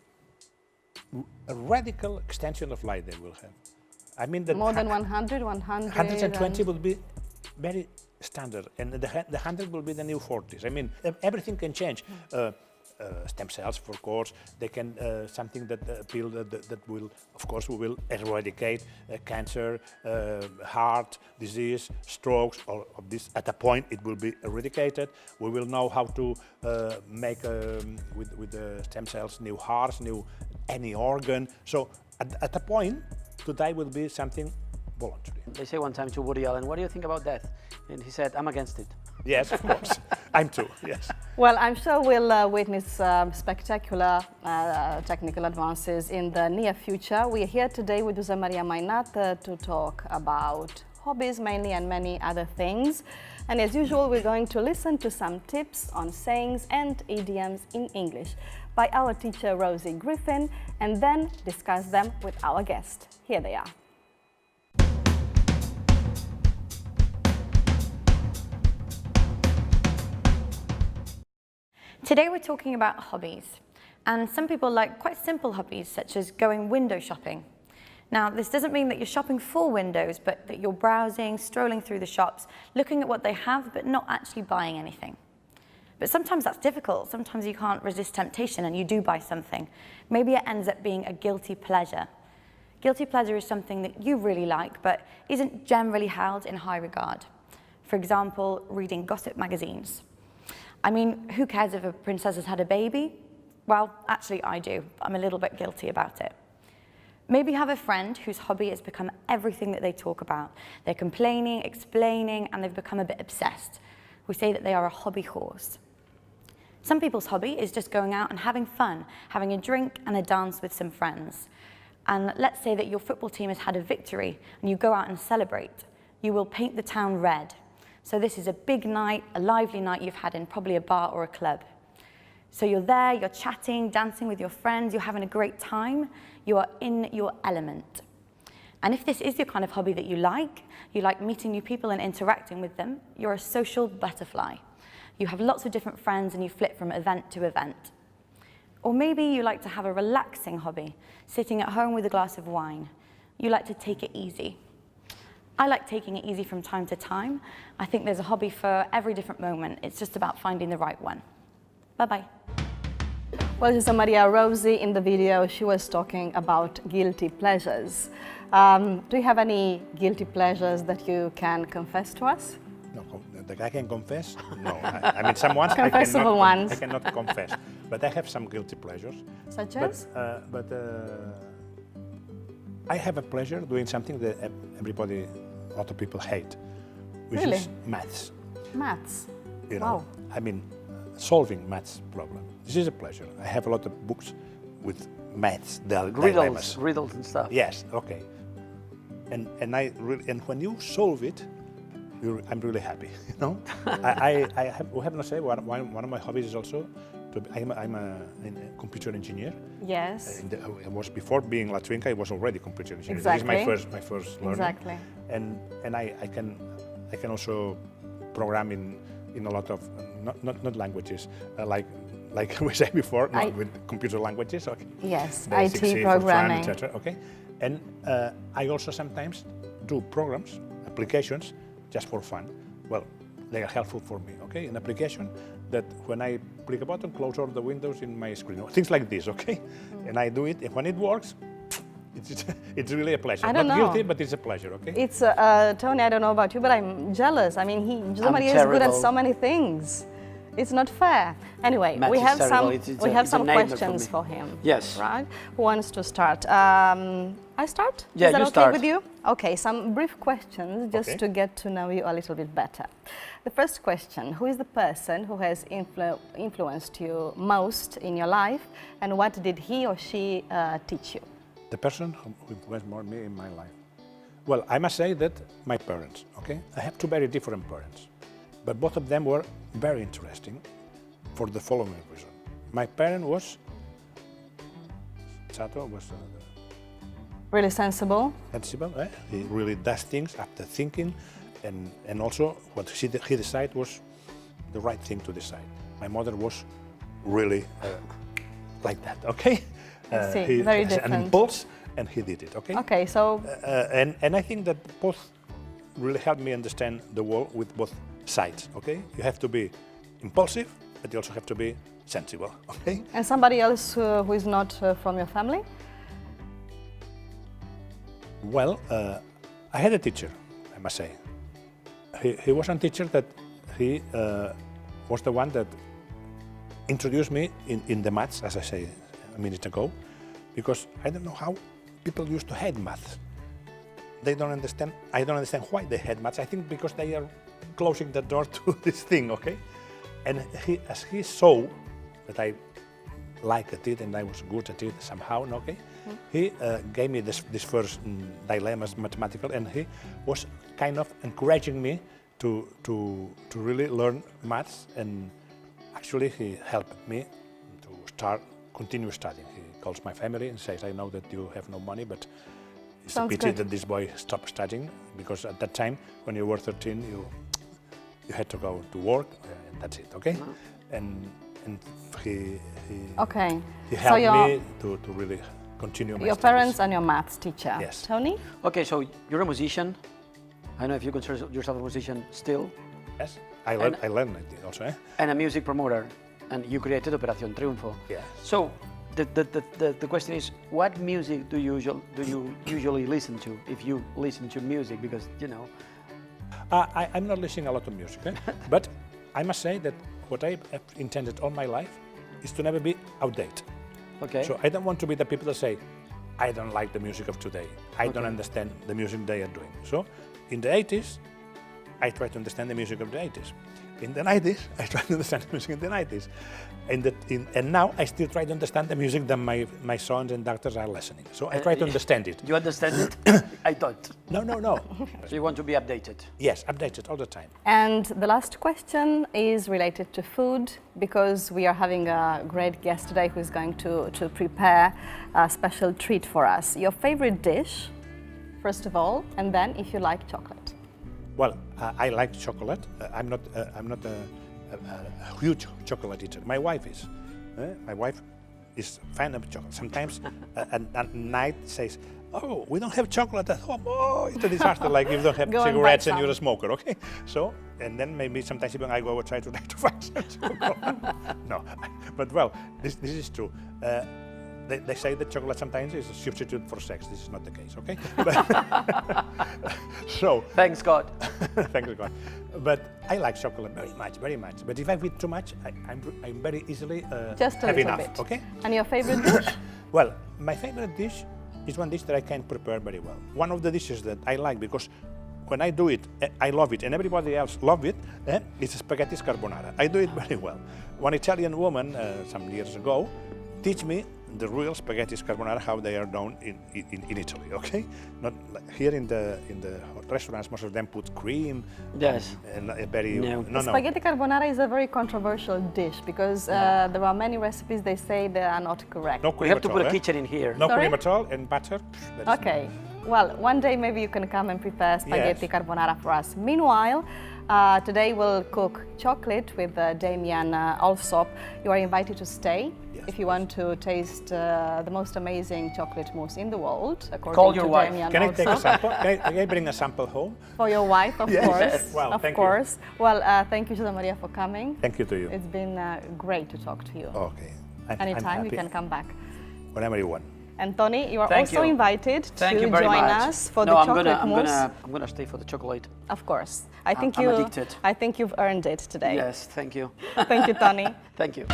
a radical extension of life. They will have. I mean that more than 100, 120 will be very standard, and the 100 will be the new 40s. I mean, everything can change. Stem cells, of course, they can something that pill that will, of course, we will eradicate cancer, heart disease, strokes. All of this at a point it will be eradicated. We will know how to make with the stem cells new hearts, new any organ. So at a point, to die will be something voluntary. They say one time to Woody Allen, "What do you think about death?" And he said, "I'm against it." Yes, of course. I'm too. Yes. Well, I'm sure we'll witness spectacular technical advances in the near future. We are here today with Josep Maria Mainat to talk about hobbies mainly and many other things. And as usual, we're going to listen to some tips on sayings and idioms in English by our teacher Rosie Griffin, and then discuss them with our guest. Here they are. Today we're talking about hobbies, and some people like quite simple hobbies such as going window shopping. Now, this doesn't mean that you're shopping for windows, but that you're browsing, strolling through the shops, looking at what they have, but not actually buying anything. But sometimes that's difficult. Sometimes you can't resist temptation and you do buy something. Maybe it ends up being a guilty pleasure. Guilty pleasure is something that you really like, but isn't generally held in high regard. For example, reading gossip magazines. I mean, who cares if a princess has had a baby? Well, actually I do. I'm a little bit guilty about it. Maybe you have a friend whose hobby has become everything that they talk about. They're complaining, explaining, and they've become a bit obsessed. We say that they are a hobby horse. Some people's hobby is just going out and having fun, having a drink and a dance with some friends. And let's say that your football team has had a victory and you go out and celebrate. You will paint the town red. So this is a big night, a lively night you've had in probably a bar or a club. So you're there, you're chatting, dancing with your friends, you're having a great time, you are in your element. And if this is your kind of hobby that you like meeting new people and interacting with them, you're a social butterfly. You have lots of different friends and you flip from event to event. Or maybe you like to have a relaxing hobby, sitting at home with a glass of wine. You like to take it easy. I like taking it easy from time to time. I think there's a hobby for every different moment. It's just about finding the right one. Bye-bye. Well, Josep Maria, Rosie, in the video, she was talking about guilty pleasures. Do you have any guilty pleasures that you can confess to us? No, that I can confess? No, I mean some ones Confessable ones. I cannot confess, but I have some guilty pleasures. Such as? I have a pleasure doing something that a lot of people hate, which Really? is maths. Maths? You know, Wow. I mean, solving maths problem. This is a pleasure. I have a lot of books with maths dilemmas. Riddles and stuff. Yes, okay. And when you solve it, I'm really happy. You know, we have to say one of my hobbies is also I'm a computer engineer. Yes. I was before being La Trinca. I was already computer engineer. Exactly. This is my first learning. Exactly. And I can also program in a lot of not languages like we said before, not with computer languages. Okay. Yes, Basic IT C, programming. Fortran, etc. Okay. And I also sometimes do programs, applications, just for fun. Well, they are helpful for me. Okay, an application that when I click a button, close all the windows in my screen, things like this. Okay, and I do it, and when it works, it's really a pleasure. I don't Not know. guilty, but it's a pleasure. Okay. It's Tony. I don't know about you, but I'm jealous. I mean, Josep Maria is good at so many things. It's not fair. Anyway, Maths we is have terrible. some It's a nightmare questions me. for him. Yes. Right. Who wants to start? I start? Yeah, is that you okay start. with you? Okay. Some brief questions just Okay. to get to know you a little bit better. The first question: who is the person who has influenced you most in your life, and what did he or she teach you? The person who influenced more me in my life. Well, I must say that my parents. Okay, I have two very different parents, but both of them were very interesting for the following reason. My parent was Chato was Really sensible. sensible. He really does things after thinking, and also what he decided was the right thing to decide. My mother was really like that. Okay. I see. He Very has an different. impulse, and he did it. Okay. Okay, so And I think that both really helped me understand the world with both sides. Okay. You have to be impulsive, but you also have to be sensible. Okay. and somebody else who is not from your family? Well, I had a teacher, I must say. He was a teacher that he was the one that introduced me in the maths, as I said a minute ago, because I don't know how people used to hate maths. They don't understand. I don't understand why they hate maths. I think because they are closing the door to this thing, okay? And as he saw that I liked it and I was good at it somehow, okay, he gave me this first dilemmas mathematical, and he was kind of encouraging me to really learn maths, and actually he helped me to continue studying. He calls my family and says, I know that you have no money, but it's a pity that this boy stopped studying, because at that time, when you were 13, you had to go to work, and that's it, okay? And he helped me to really continue my Your studies. parents and your maths teacher. Yes. Tony? Okay, so you're a musician. I don't know if you consider yourself a musician still. Yes, I learned it also. And a music promoter, and you created Operación Triunfo. Yeah. So the question is, what music do you usually listen to, if you listen to music? Because, you know. I'm not listening a lot of music, but I must say that what I have intended all my life is to never be outdated. Okay. So I don't want to be the people that say, I don't like the music of today. I don't understand the music they are doing. So in the 80s, I try to understand the music of the 80s. In the 90s, I try to understand the music in the 90s. And now I still try to understand the music that my sons and daughters are listening. So I try to understand it. You understand it? I don't. No. So you want to be updated? Yes, updated all the time. And the last question is related to food, because we are having a great guest today who is going to prepare a special treat for us. Your favorite dish, first of all, and then if you like chocolate. Well, I like chocolate. I'm not a huge chocolate eater. My wife is. My wife is a fan of chocolate. Sometimes at night says, "Oh, we don't have chocolate at home. Oh, it's a disaster. Like if you don't have cigarettes and you're a smoker, okay?" So, and then maybe sometimes even I go outside to find some chocolate. No, but well, this is true. They say that chocolate sometimes is a substitute for sex. This is not the case, okay? So thanks God. Thanks God. But I like chocolate very much, very much. But if I eat too much, I'm very easily just a have little enough, bit. okay? And your favorite dish? Well, my favorite dish is one dish that I can prepare very well. One of the dishes that I like because when I do it, I love it, and everybody else love it, is spaghetti carbonara. I do it very well. One Italian woman some years ago teach me the real spaghetti carbonara, how they are done in Italy, okay? Not like here in the restaurants, most of them put cream. Yes. And a very no. Spaghetti carbonara is a very controversial dish because there are many recipes they say they are not correct. No cream we have at to all, put a kitchen in here. No cream at all, and butter. Okay. Well, one day maybe you can come and prepare spaghetti carbonara for us. Meanwhile, today we'll cook chocolate with Damian Allsop. You are invited to stay if you want to taste the most amazing chocolate mousse in the world, according to Damian Allsop. Can I take a sample? Can I bring a sample home? For your wife, of course. Well, of course. Well, thank you, Josep Maria, for coming. Thank you to you. It's been great to talk to you. Okay. Anytime you can come back. Whenever you want. And Tony, you are also invited to join us for the chocolate mousse. I'm gonna stay for the chocolate. Of course. I'm addicted. I think you've earned it today. Yes, thank you. Thank you, Tony. Thank you.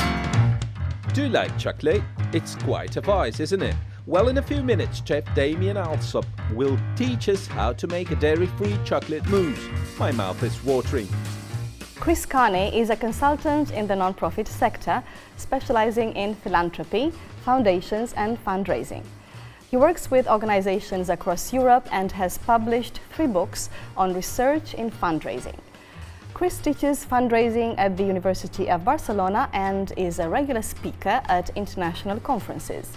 Do you like chocolate? It's quite a vice, isn't it? Well, in a few minutes, Chef Damian Allsop will teach us how to make a dairy-free chocolate mousse. My mouth is watering. Chris Carney is a consultant in the non-profit sector, specializing in philanthropy, foundations and fundraising. He works with organizations across Europe and has published 3 books on research in fundraising. Chris teaches fundraising at the University of Barcelona and is a regular speaker at international conferences.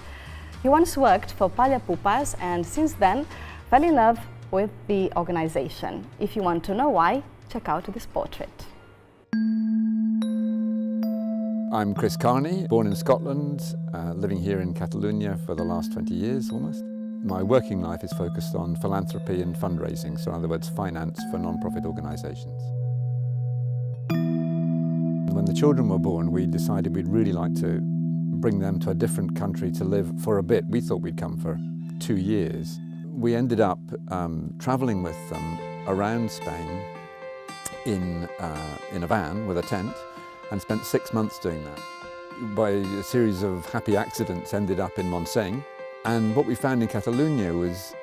He once worked for Palla Pupas and since then fell in love with the organization. If you want to know why, check out this portrait. I'm Chris Carney, born in Scotland, living here in Catalonia for the last 20 years almost. My working life is focused on philanthropy and fundraising, so in other words, finance for non-profit organisations. When the children were born, we decided we'd really like to bring them to a different country to live for a bit. We thought we'd come for 2 years. We ended up travelling with them around Spain in a van with a tent, and spent 6 months doing that. By a series of happy accidents, ended up in Montseny. And what we found in Catalonia was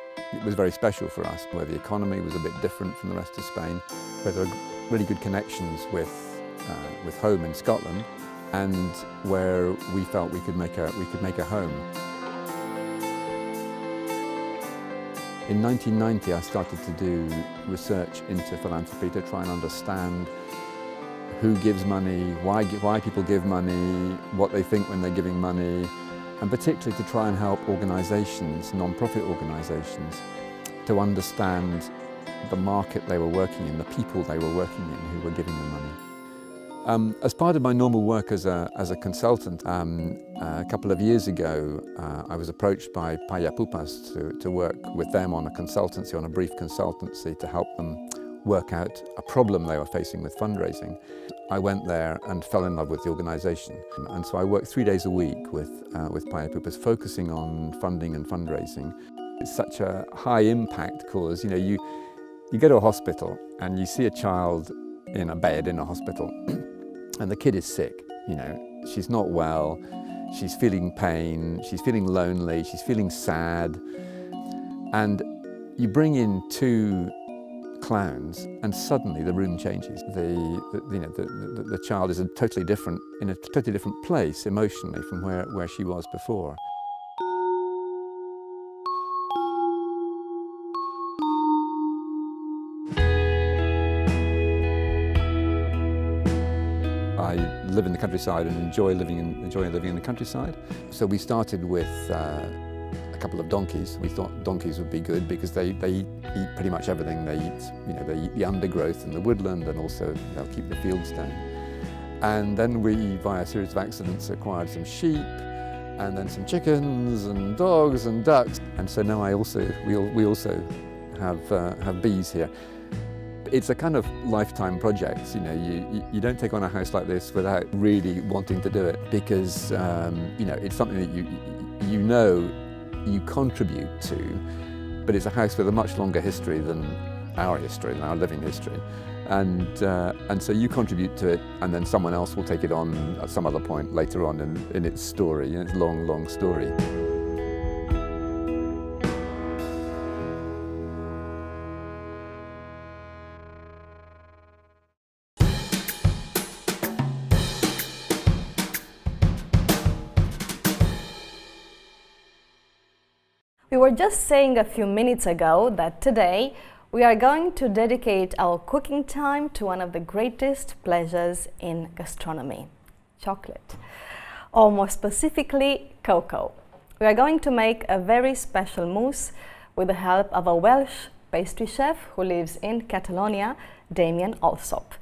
very special for us, where the economy was a bit different from the rest of Spain, where there were really good connections with with home in Scotland, and where we felt we could make a home. In 1990, I started to do research into philanthropy to try and understand who gives money, why people give money, what they think when they're giving money, and particularly to try and help organisations, non-profit organisations, to understand the market they were working in, the people they were working in who were giving them money. As part of my normal work as a consultant, a couple of years ago I was approached by Payapupas to work with them on a brief consultancy to help them work out a problem they were facing with fundraising. I went there and fell in love with the organisation, and so I worked 3 days a week with Payapupas, focusing on funding and fundraising. It's such a high impact cause. You know, you go to a hospital and you see a child in a bed in a hospital and the kid is sick, you know, she's not well, she's feeling pain, she's feeling lonely, she's feeling sad, and you bring in two clowns and suddenly the room changes. The child is in a totally different place emotionally from where she was before. I live in the countryside and enjoy living in the countryside. So we started with a couple of donkeys. We thought donkeys would be good because they eat pretty much everything. They eat the undergrowth and the woodland, and also they'll keep the fields down. And then we, via a series of accidents, acquired some sheep, and then some chickens and dogs and ducks. And so now we also have bees here. It's a kind of lifetime project. You know, you don't take on a house like this without really wanting to do it, because you know, it's something that you contribute to, but it's a house with a much longer history than our living history, and so you contribute to it, and then someone else will take it on at some other point later on in its story, in its long story. We were just saying a few minutes ago that today we are going to dedicate our cooking time to one of the greatest pleasures in gastronomy: chocolate, or more specifically, cocoa. We are going to make a very special mousse with the help of a Welsh pastry chef who lives in Catalonia, Damian Allsop.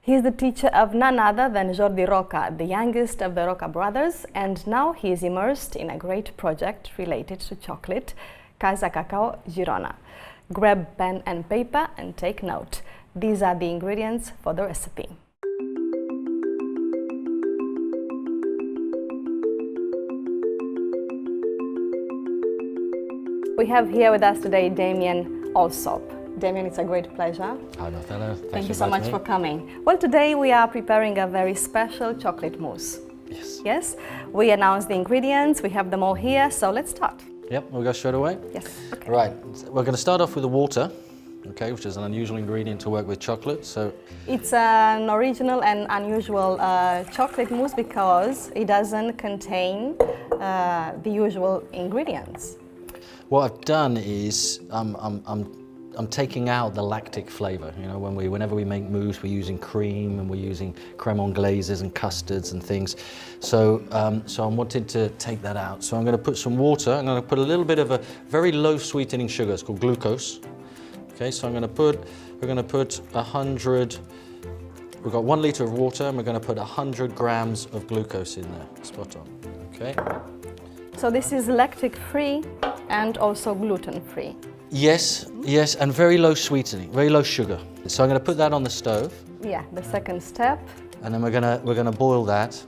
He is the teacher of none other than Jordi Roca, the youngest of the Roca brothers, and now he is immersed in a great project related to chocolate, Casa Cacao Girona. Grab pen and paper and take note. These are the ingredients for the recipe. We have here with us today Damian Allsop. Damian, it's a great pleasure. Hi, Marcella. Thank you so much for coming. Well, today we are preparing a very special chocolate mousse. Yes. Yes? We announced the ingredients, we have them all here, so let's start. Yep, we'll go straight away? Yes. Okay. Right, we're going to start off with the water, okay, which is an unusual ingredient to work with chocolate. So it's an original and unusual chocolate mousse because it doesn't contain the usual ingredients. what I've done is I'm taking out the lactic flavour. You know, whenever we make mousse, we're using cream and we're using creme anglaises and custards and things. So I'm wanting to take that out. So I'm going to put some water. I'm going to put a little bit of a very low sweetening sugar. It's called glucose. Okay, so we're going to put 100. We've got 1 litre of water, and we're going to put 100 grams of glucose in there. Spot on. Okay. So this is lactic-free and also gluten-free. Yes, yes, and very low sweetening, very low sugar. So I'm going to put that on the stove. Yeah, the second step. And then we're going to boil that.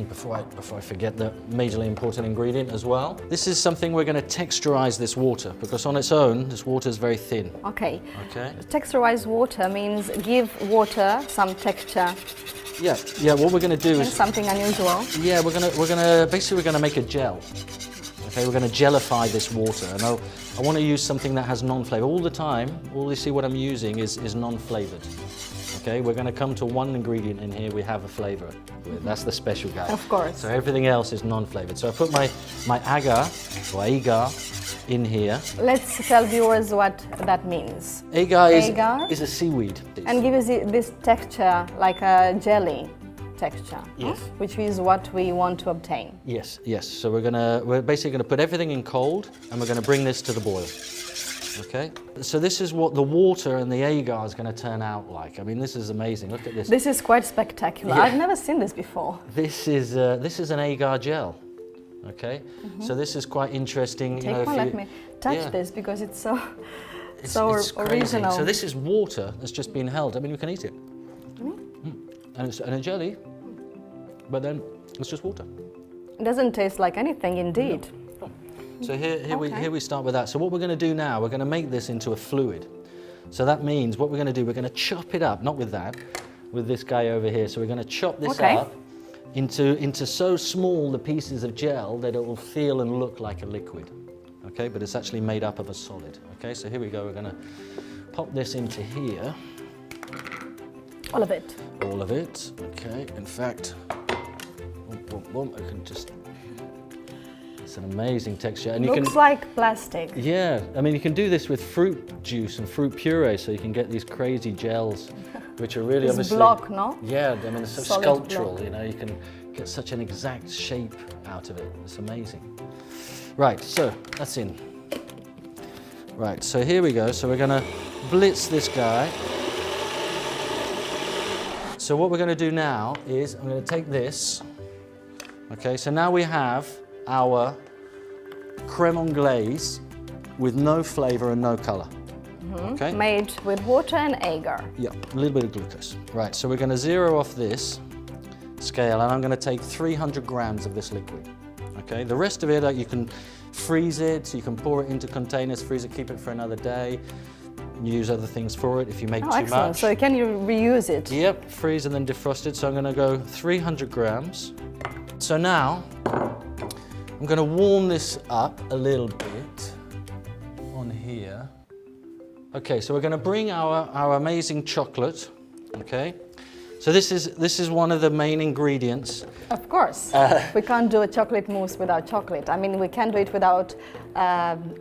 Before I forget the majorly important ingredient as well. This is something we're going to texturize this water, because on its own, this water is very thin. Okay. Okay. Texturized water means give water some texture. Yeah. What we're going to do is something unusual. Yeah, we're going to make a gel. Okay, we're going to gellify this water, and I want to use something that has non-flavor all the time. All you see what I'm using is non-flavored. Okay, we're going to come to one ingredient in here we have a flavor with. That's the special guy. Of course. So everything else is non-flavored. So I put my agar or agar in here. Let's tell viewers what that means. Agar Agar? is a seaweed. And give us this texture, like a jelly texture. Yes. Which is what we want to obtain. Yes, yes. So we're basically going to put everything in cold, and we're going to bring this to the boil. Okay. So this is what the water and the agar is going to turn out like. I mean, this is amazing. Look at this. This is quite spectacular. Yeah. I've never seen this before. This is an agar gel. Okay. So this is quite interesting. Take one. Let me touch this because it's so it's original. Crazy. So this is water that's just been held. I mean, you can eat it. And it's a jelly, but then it's just water. It doesn't taste like anything, indeed. No. So here we start with that. So what we're going to do now, we're going to make this into a fluid. So that means what we're going to do, we're going to chop it up, not with that, with this guy over here. So we're going to chop this up into so small the pieces of gel that it will feel and look like a liquid. Okay, but it's actually made up of a solid. Okay, so here we go. We're going to pop this into here. All of it. All of it. Okay. In fact, I can just. It's an amazing texture, and Looks you can. like plastic. Yeah, I mean, you can do this with fruit juice and fruit puree, so you can get these crazy gels, which are really It's obviously. block, no? Yeah, I mean, it's so Solid sculptural. block. You know, you can get such an exact shape out of it. It's amazing. Right, so that's in. Right, so here we go. So we're going to blitz this guy. So what we're going to do now is I'm going to take this. Okay, so now we have our creme anglaise with no flavor and no color. Okay? Made with water and agar. Yeah, a little bit of glucose. Right, so we're going to zero off this scale, and I'm going to take 300 grams of this liquid. Okay, the rest of it, you can freeze it, you can pour it into containers, freeze it, keep it for another day. Use other things for it if you make too Excellent. much. So can you reuse it? Yep, freeze and then defrost it. So I'm going to go 300 grams. So now I'm going to warm this up a little bit on here. Okay, so we're going to bring our amazing chocolate. Okay, so this is one of the main ingredients. Of course. We can't do a chocolate mousse without chocolate. I mean, we can do it without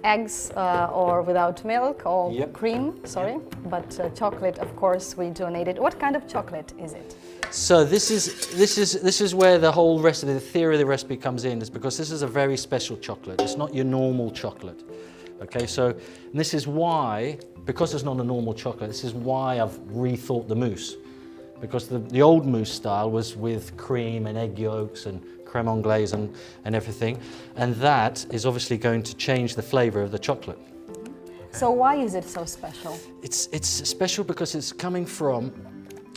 eggs or without milk or cream, sorry. But chocolate, of course, we do need it. What kind of chocolate is it? So this is where the whole rest of the theory of the recipe comes in, is because this is a very special chocolate. It's not your normal chocolate. Okay, so this is why, because it's not a normal chocolate, this is why I've rethought the mousse. Because the old mousse style was with cream and egg yolks and creme anglaise and everything. And that is obviously going to change the flavor of the chocolate. So why is it so special? It's special because it's coming from,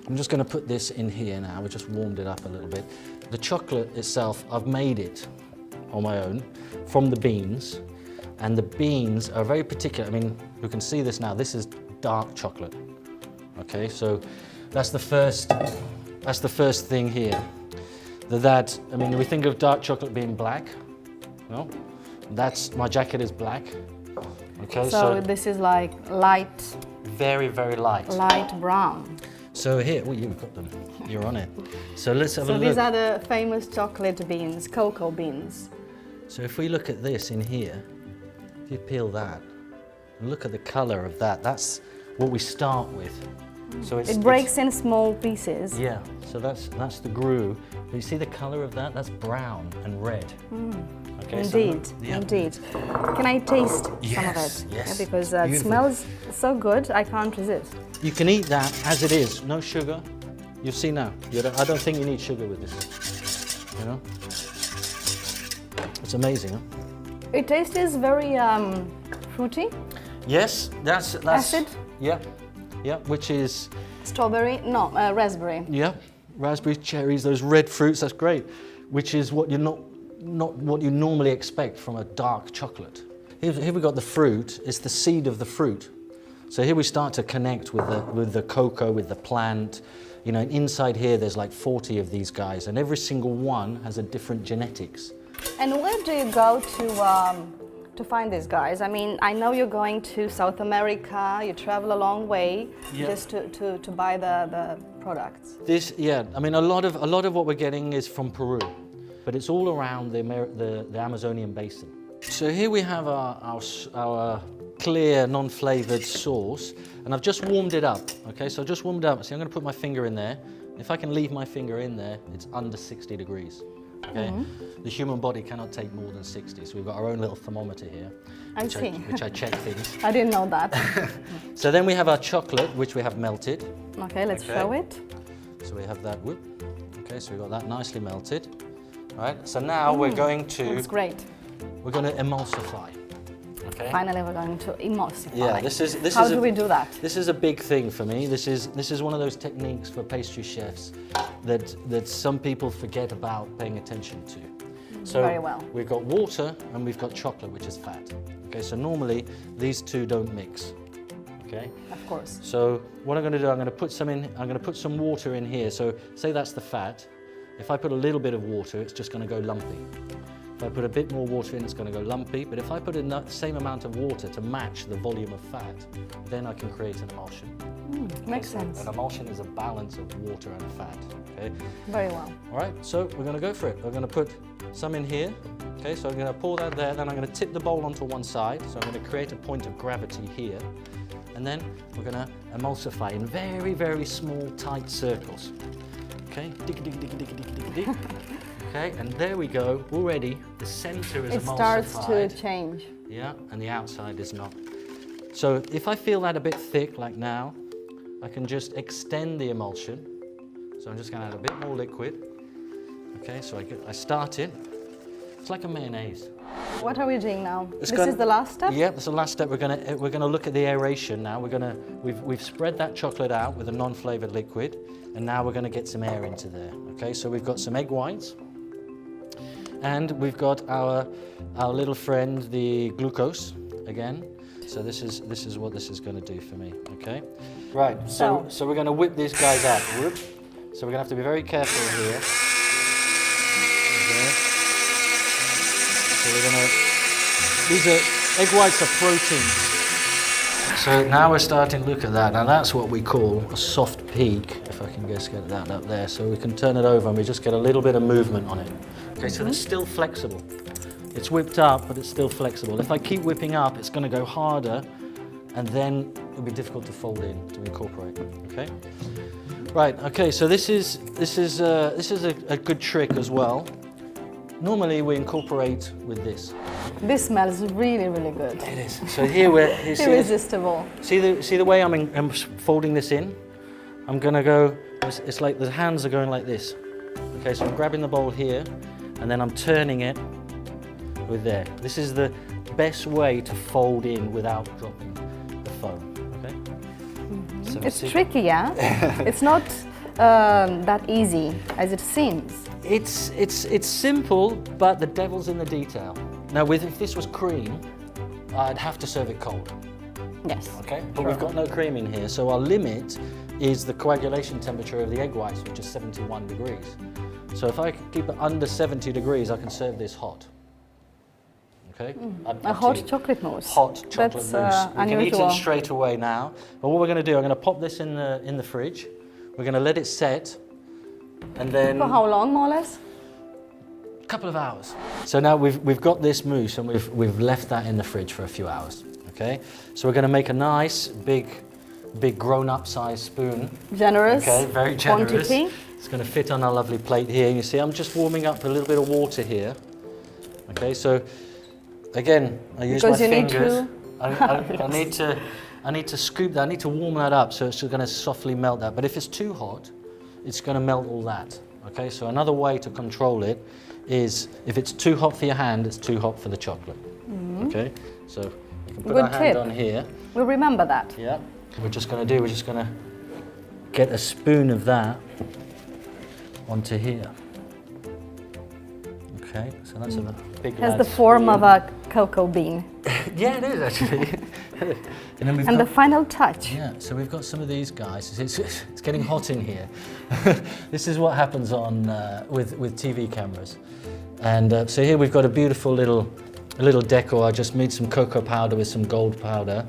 I'm just going to put this in here now, we just warmed it up a little bit. The chocolate itself, I've made it on my own from the beans. And the beans are very particular. I mean, you can see this now, this is dark chocolate. Okay, so that's the first thing here. I mean, we think of dark chocolate being black. No, my jacket is black. Okay, so this is like light. Very, very light. Light brown. So here, well, you've got them. You're on it. So let's have a look. So these are the famous chocolate beans, cocoa beans. So if we look at this in here, if you peel that and look at the color of that, that's what we start with. So it breaks in small pieces. Yeah, so that's the groove. You see the color of that? That's brown and red. Okay, indeed, indeed. Can I taste some of it? Yes. Yeah, because it smells so good, I can't resist. You can eat that as it is, no sugar. You see now, I don't think you need sugar with this. You know? It's amazing, huh? It tastes very fruity. Yes, that's acid. Yeah, yeah, which is strawberry. No, raspberry. Yeah, raspberries, cherries, those red fruits. That's great. Which is what you're not what you normally expect from a dark chocolate. Here we got the fruit. It's the seed of the fruit. So here we start to connect with the cocoa, with the plant. You know, inside here there's like 40 of these guys, and every single one has a different genetics. And where do you go to to find these guys? I mean, I know you're going to South America, you travel a long way just to buy the products. I mean, a lot of what we're getting is from Peru, but it's all around the Amazonian basin. So here we have our clear, non-flavored sauce, and I've just warmed it up. Okay, so I just warmed it up. See, I'm going to put my finger in there. If I can leave my finger in there, it's under 60 degrees. Okay, the human body cannot take more than 60, so we've got our own little thermometer here, which I check things. I didn't know that. So then we have our chocolate, which we have melted. Okay, let's show it. So we have that. Whoop. Okay, so we've got that nicely melted. All right. So now we're going to. Looks great. We're going to emulsify. Okay. Finally, we're going to emulsify. Yeah, this is. How do we do that? This is a big thing for me. This is one of those techniques for pastry chefs that some people forget about paying attention to. So very well. We've got water and we've got chocolate, which is fat. Okay, so normally these two don't mix. Okay. Of course. So what I'm going to do, I'm going to put some in. I'm going to put some water in here. So say that's the fat. If I put a little bit of water, it's just going to go lumpy. If I put a bit more water in, it's going to go lumpy. But if I put the same amount of water to match the volume of fat, then I can create an emulsion. Makes sense. An emulsion is a balance of water and fat. Okay. Very well. All right. So we're going to go for it. We're going to put some in here. Okay. So I'm going to pour that there. Then I'm going to tip the bowl onto one side. So I'm going to create a point of gravity here. And then we're going to emulsify in very, very small, tight circles. Okay. Dig, dig, dig, dig, dig, dig, dig. Okay, and there we go. Already, the center is emulsified. It starts to change. Yeah, and the outside is not. So if I feel that a bit thick, like now, I can just extend the emulsion. So I'm just going to add a bit more liquid. Okay, so I start it. It's like a mayonnaise. What are we doing now? This is the last step? Yeah, that's the last step. We're gonna look at the aeration now. We've spread that chocolate out with a non-flavored liquid, and now we're gonna get some air into there. Okay, so we've got some egg whites, and we've got our little friend, the glucose, again. So this is what this is gonna do for me. Okay, right. So we're gonna whip these guys out. Whoop. So we're gonna have to be very careful here. Okay. So these egg whites are proteins. So now we're starting to look at that. Now that's what we call a soft peak, if I can just get that up there. So we can turn it over and we just get a little bit of movement on it. Okay, so it's still flexible. It's whipped up, but it's still flexible. If I keep whipping up, it's going to go harder, and then it'll be difficult to fold in, to incorporate. Okay. Right. Okay. So this is a good trick as well. Normally we incorporate with this. This smells really, really good. It is. So here we're irresistible. See the way I'm folding this in? I'm gonna go. It's like the hands are going like this. Okay, so I'm grabbing the bowl here, and then I'm turning it with there. This is the best way to fold in without dropping the foam. Okay. So it's tricky, yeah. It's not that easy as it seems. It's simple, but the devil's in the detail. Now, if this was cream, I'd have to serve it cold. Yes. Okay, but we've got no cream in here, so our limit is the coagulation temperature of the egg whites, which is 71 degrees. So if I keep it under 70 degrees, I can serve this hot. Okay? A hot chocolate mousse. Hot chocolate That's mousse. We can eat unusual. it straight away now. But what we're going to do, I'm going to pop this in the fridge. We're going to let it set. And then for how long, more or less? A couple of hours. So now we've got this mousse and we've left that in the fridge for a few hours. Okay, so we're going to make a nice big grown-up size spoon. Generous. Okay, very generous. Quantity. It's going to fit on our lovely plate here. You see, I'm just warming up a little bit of water here. Okay, so again, I use my fingers. I need to scoop that. I need to warm that up, so it's going to softly melt that. But if it's too hot, it's going to melt all that. Okay, so another way to control it is if it's too hot for your hand, it's too hot for the chocolate. Okay, so you can put our hand on here. We'll remember that. Yeah. We're just going to get a spoon of that onto here. Okay, so that's a big. Has the form of a cocoa bean. Yeah, it is actually. And the final touch. Yeah, so we've got some of these guys. It's getting hot in here. This is what happens on with TV cameras. And so here we've got a beautiful little A little decor, I just made some cocoa powder with some gold powder,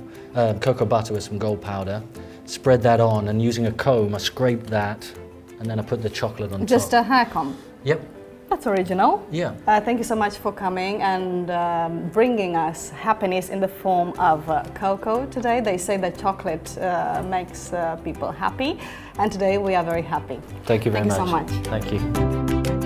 cocoa butter with some gold powder, spread that on, and using a comb I scraped that, and then I put the chocolate on Just top. a hair comb? Yep. That's original. Yeah. Thank you so much for coming and bringing us happiness in the form of cocoa today. They say that chocolate makes people happy, and today we are very happy. Thank you very much. Thank you so much. Thank you.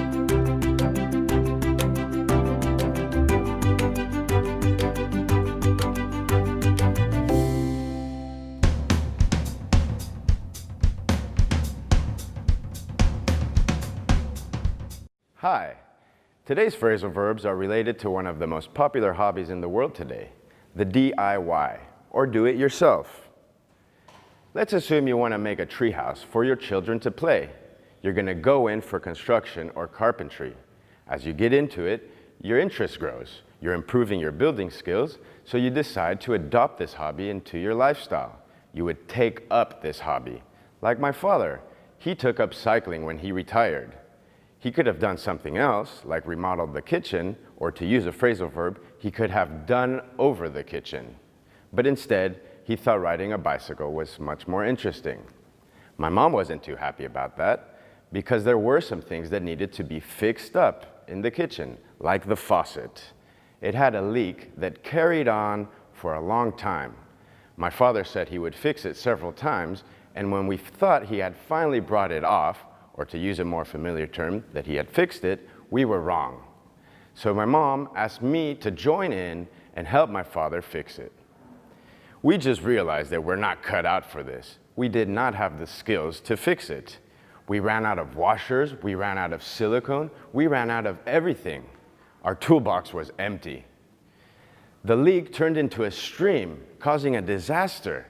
Hi. Today's phrasal verbs are related to one of the most popular hobbies in the world today, the DIY, or do-it-yourself. Let's assume you want to make a treehouse for your children to play. You're going to go in for construction or carpentry. As you get into it, your interest grows. You're improving your building skills, so you decide to adopt this hobby into your lifestyle. You would take up this hobby. Like my father, he took up cycling when he retired. He could have done something else, like remodeled the kitchen, or to use a phrasal verb, he could have done over the kitchen. But instead, he thought riding a bicycle was much more interesting. My mom wasn't too happy about that, because there were some things that needed to be fixed up in the kitchen, like the faucet. It had a leak that carried on for a long time. My father said he would fix it several times, and when we thought he had finally brought it off, or to use a more familiar term, that he had fixed it, we were wrong. So my mom asked me to join in and help my father fix it. We just realized that we're not cut out for this. We did not have the skills to fix it. We ran out of washers, we ran out of silicone, we ran out of everything. Our toolbox was empty. The leak turned into a stream, causing a disaster.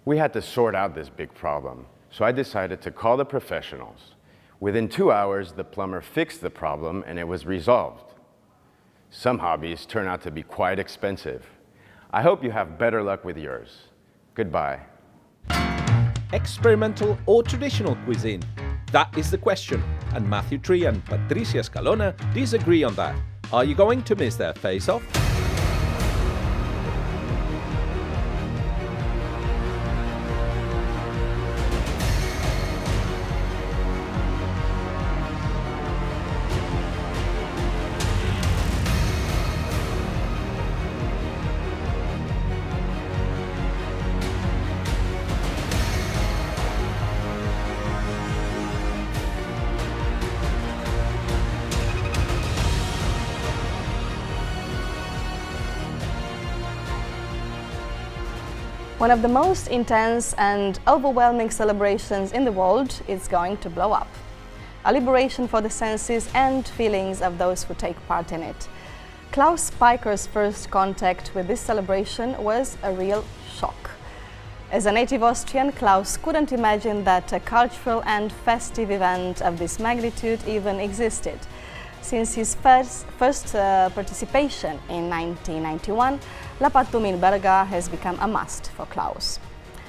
We had to sort out this big problem. So I decided to call the professionals. Within 2 hours, the plumber fixed the problem and it was resolved. Some hobbies turn out to be quite expensive. I hope you have better luck with yours. Goodbye. Experimental or traditional cuisine? That is the question, and Matthew Tree and Patricia Scalona disagree on that. Are you going to miss their face-off? One of the most intense and overwhelming celebrations in the world is going to blow up. A liberation for the senses and feelings of those who take part in it. Klaus Speicher's first contact with this celebration was a real shock. As a native Austrian, Klaus couldn't imagine that a cultural and festive event of this magnitude even existed. Since his first participation in 1991, La Patum in Berga has become a must for Klaus.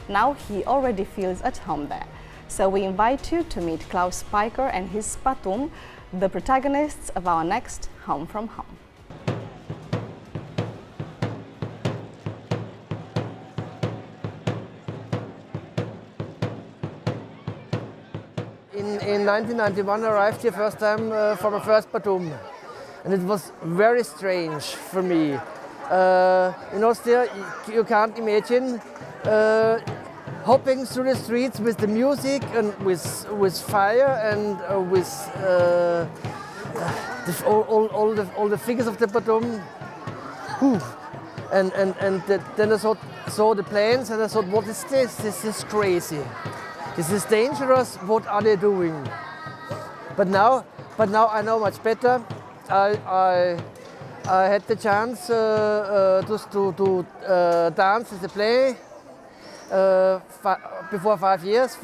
Now he already feels at home there. So we invite you to meet Klaus Speicher and his Patum, the protagonists of our next Home from Home. In 1991 I arrived here first time for my first Patum, and it was very strange for me. In Austria you can't imagine hopping through the streets with the music and with fire and with all the figures of the Patum. Then I saw the plans and I thought, what is this? This is crazy. This is dangerous. What are they doing? But now I know much better. I had the chance to dance at the play before 5 years,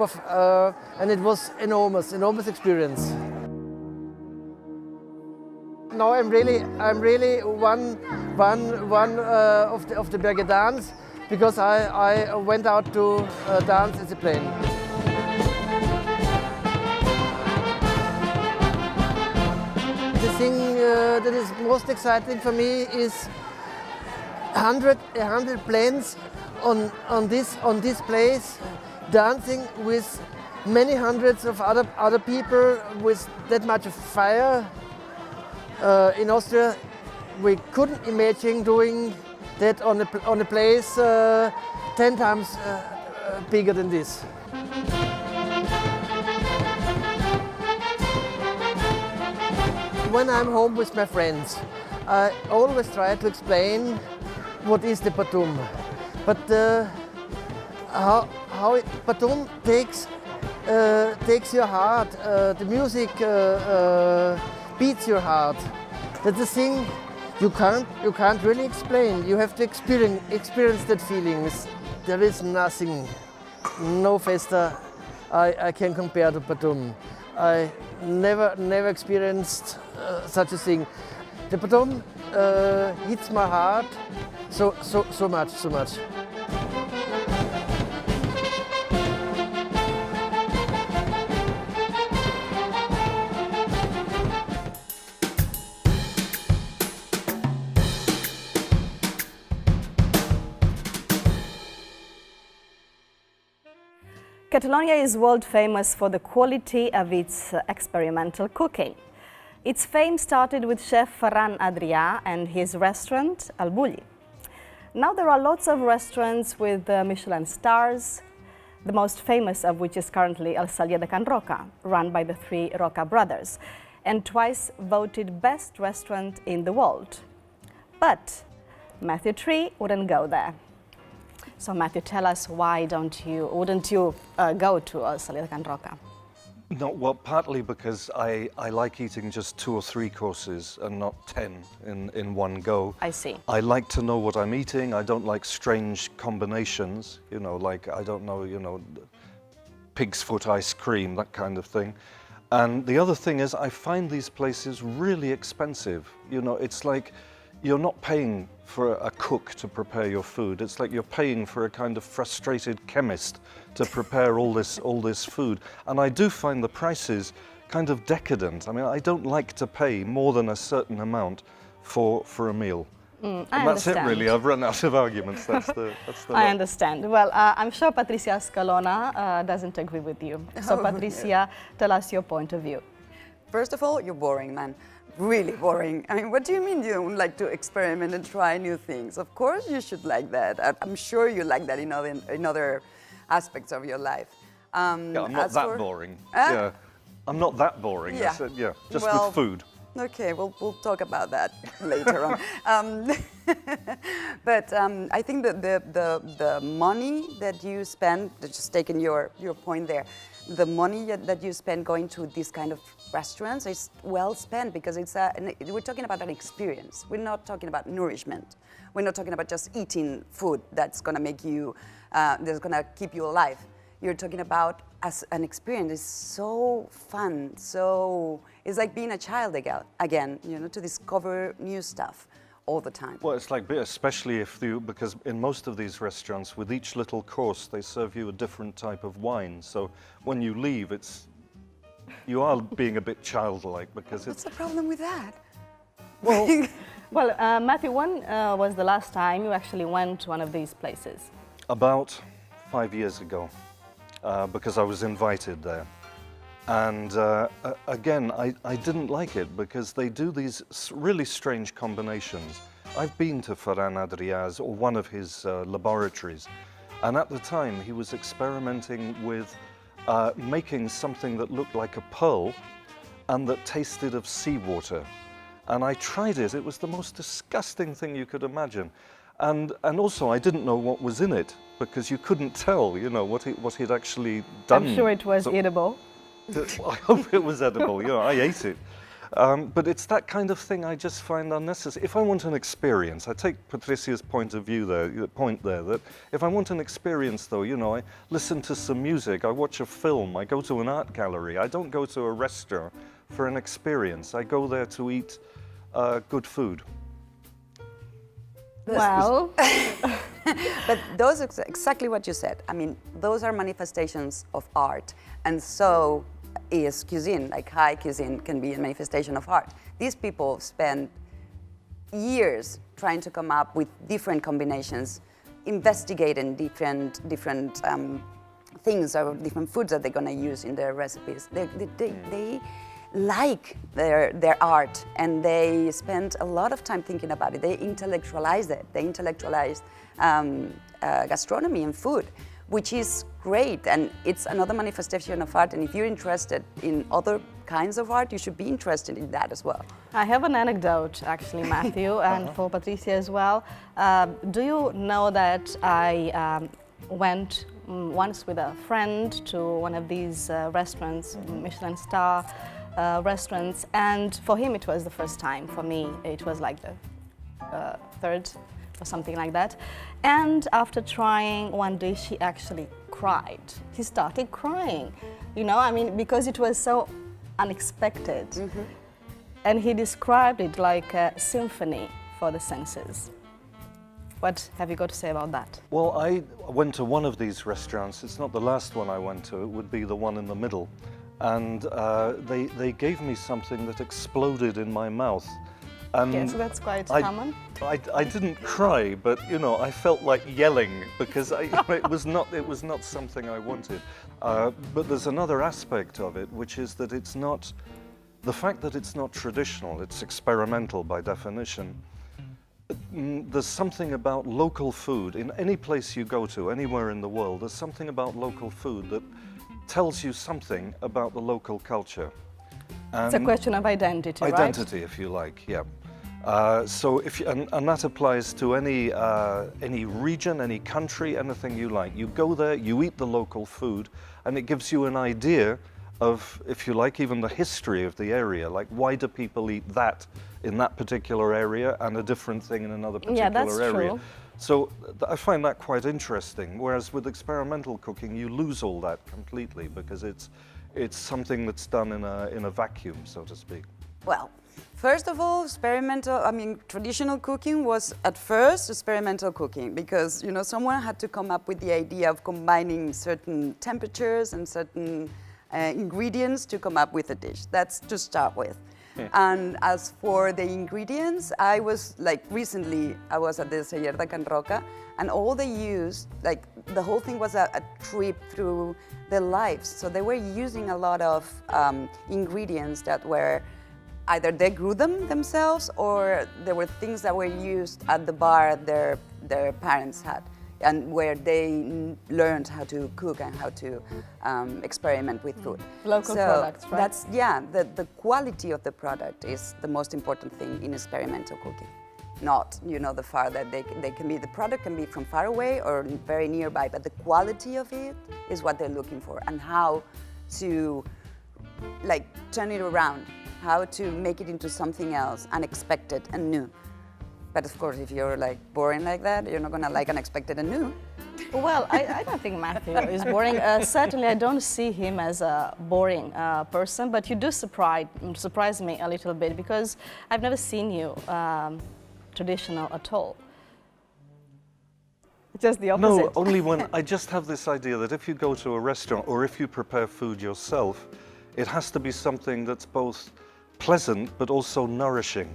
and it was enormous experience. Now I'm really one of the Berge dance, because I went out to dance at the plane. The thing that is most exciting for me is 100 planes on this place, dancing with many hundreds of other people with that much fire. In Austria, we couldn't imagine doing that on a place 10 times bigger than this. When I'm home with my friends, I always try to explain what is the patum, but how patum takes your heart. The music beats your heart. That's the thing you can't really explain. You have to experience that feeling. There is nothing, no festa I can compare to patum. I never experienced such a thing. The patum hits my heart so much. Catalonia is world famous for the quality of its experimental cooking. Its fame started with chef Ferran Adrià and his restaurant Al Bulli. Now there are lots of restaurants with Michelin stars, the most famous of which is currently El Celler de Can Roca, run by the three Roca brothers, and twice voted best restaurant in the world. But Matthew Tree wouldn't go there. So Matthew, tell us why wouldn't you go to El Celler de Can Roca? No, well, partly because I like eating just 2 or 3 courses and not 10 in one go. I see. I like to know what I'm eating. I don't like strange combinations, you know, like, I don't know, you know, pig's foot ice cream, that kind of thing. And the other thing is I find these places really expensive. You know, it's like you're not paying for a cook to prepare your food. It's like you're paying for a kind of frustrated chemist to prepare all this food. And I do find the prices kind of decadent. I mean, I don't like to pay more than a certain amount for a meal. I and that's understand. it really. I've run out of arguments. That's the I lot. understand. Well, I'm sure Patricia Scalona doesn't agree with you. So Patricia, tell us your point of view. First of all, you're boring, man. Really boring. I mean, what do you mean you don't like to experiment and try new things? Of course you should like that. I'm sure you like that in other aspects of your life. Yeah, I'm not that boring. Yeah, I'm not that boring. Yeah. I said, yeah, just Well, with food. Okay, we'll talk about that later on. But I think that the money that you spend, just taking your point there, the money that you spend going to these kind of restaurants is well spent, because we're talking about an experience. We're not talking about nourishment. We're not talking about just eating food that's gonna make you, that's gonna keep you alive. You're talking about as an experience. It's so fun. So it's like being a child again, you know, to discover new stuff all the time. Well, it's like, especially because in most of these restaurants, with each little course, they serve you a different type of wine. So when you leave, you are being a bit childlike, because What's the problem with that? Well, Matthew, when was the last time you actually went to one of these places? About 5 years ago, because I was invited there. And again, I didn't like it, because they do these really strange combinations. I've been to Ferran Adrià's, or one of his laboratories, and at the time he was experimenting with making something that looked like a pearl and that tasted of seawater. And I tried it. It was the most disgusting thing you could imagine. And also, I didn't know what was in it, because you couldn't tell, you know, what he'd actually done. I'm sure it was edible. I hope it was edible. You know, I ate it. But it's that kind of thing I just find unnecessary. If I want an experience, I take Patricia's point of view there, that if I want an experience, though, you know, I listen to some music, I watch a film, I go to an art gallery. I don't go to a restaurant for an experience. I go there to eat good food. Well, but those are exactly what you said. I mean, those are manifestations of art, and so is cuisine. Like high cuisine can be a manifestation of art. These people spend years trying to come up with different combinations, investigating different things or different foods that they're going to use in their recipes. They like their art, and they spend a lot of time thinking about it. They intellectualize it. They intellectualize gastronomy and food, which is great, and it's another manifestation of art. And if you're interested in other kinds of art, you should be interested in that as well. I have an anecdote, actually, Matthew, and for Patricia as well. Do you know that I went once with a friend to one of these restaurants, Michelin star restaurants, and for him it was the first time. For me, it was like the third or something like that. And after trying one dish, he actually cried. He started crying, you know, I mean, because it was so unexpected. And he described it like a symphony for the senses. What have you got to say about that? Well, I went to one of these restaurants. It's not the last one I went to. It would be the one in the middle. And they gave me something that exploded in my mouth. And yes, that's quite common. I didn't cry, but you know, I felt like yelling because it was not something I wanted. But there's another aspect of it, which is that it's not the fact that it's not traditional. It's experimental by definition. There's something about local food in any place you go to, anywhere in the world. There's something about local food that tells you something about the local culture. It's a question of identity, right? Identity, if you like, yeah. So and that applies to any region, any country, anything you like. You go there, you eat the local food, and it gives you an idea of, if you like, even the history of the area. Like, why do people eat that in that particular area and a different thing in another particular area? True. So I find that quite interesting. Whereas with experimental cooking, you lose all that completely because it's something that's done in a vacuum, so to speak. Well, first of all, traditional cooking was at first experimental cooking because, you know, someone had to come up with the idea of combining certain temperatures and certain ingredients to come up with a dish. That's to start with. And as for the ingredients, I was at the Celler de Can Roca, and all they used, like the whole thing was a trip through their lives. So they were using a lot of ingredients that were either they grew them themselves or there were things that were used at the bar their parents had, and where they learned how to cook and how to experiment with food. Local products, right? That's, the quality of the product is the most important thing in experimental cooking. Not, you know, the far that the product can be from far away or very nearby, but the quality of it is what they're looking for, and how to, like, turn it around, how to make it into something else, unexpected and new. But of course, if you're like boring like that, you're not gonna like unexpected and new. Well, I don't think Matthew is boring. Certainly, I don't see him as a boring person, but you do surprise me a little bit because I've never seen you traditional at all. Just the opposite. No, only when I just have this idea that if you go to a restaurant or if you prepare food yourself, it has to be something that's both pleasant but also nourishing.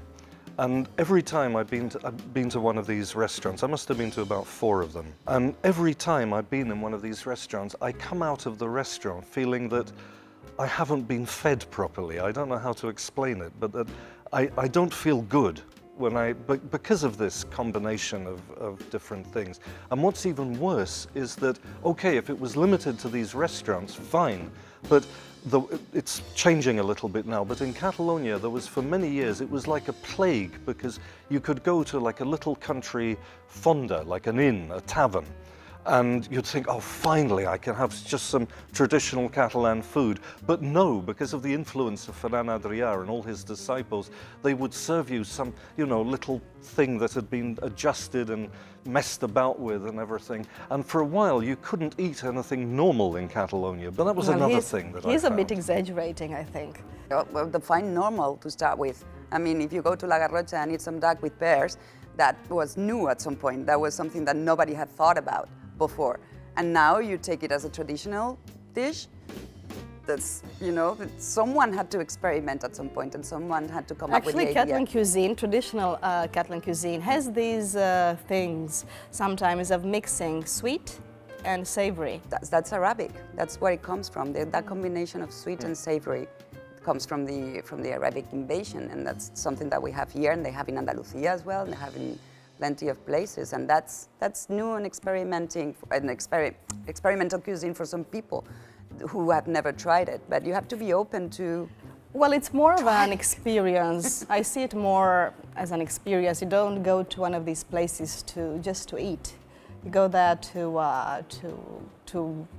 And every time I've been to one of these restaurants, I must have been to about 4 of them, and every time I've been in one of these restaurants, I come out of the restaurant feeling that I haven't been fed properly. I don't know how to explain it, but that I don't feel good because of this combination of different things. And what's even worse is that, okay, if it was limited to these restaurants, fine, but it's changing a little bit now, but in Catalonia there was, for many years, it was like a plague because you could go to like a little country fonda, like an inn, a tavern, and you'd think, oh, finally I can have just some traditional Catalan food. But no, because of the influence of Ferran Adrià and all his disciples, they would serve you some, you know, little thing that had been adjusted and messed about with and everything. And for a while you couldn't eat anything normal in Catalonia, but that was another thing that he's I a found. bit exaggerating, I think. Well, define normal to start with. I mean, if you go to La Garrocha and eat some duck with pears, that was new at some point. That was something that nobody had thought about before. And now you take it as a traditional dish. That's, you know, that someone had to experiment at some point and someone had to come up with the Actually, idea. Catalan cuisine, traditional Catalan cuisine, has these things sometimes of mixing sweet and savory. That's Arabic. That's where it comes from. That combination of sweet and savory comes from the Arabic invasion, and that's something that we have here, and they have in Andalusia as well, and they have in plenty of places, and that's new and experimental cuisine for some people who have never tried it. But you have to be open to. Well, it's more of an experience. I see it more as an experience. You don't go to one of these places just to eat. You go there to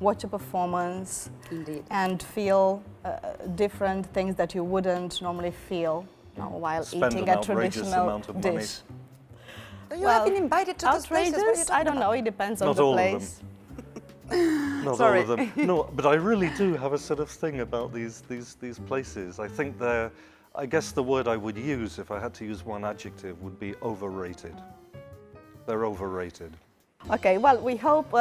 watch a performance. Indeed. And feel different things that you wouldn't normally feel while eating a traditional dish. You have been invited to those places. Outrageous? I don't know. It depends on Not the all place. of them. Not all of them. No, but I really do have a sort of thing about these places. I think they're, I guess the word I would use if I had to use one adjective would be overrated. They're overrated. Okay, well, we hope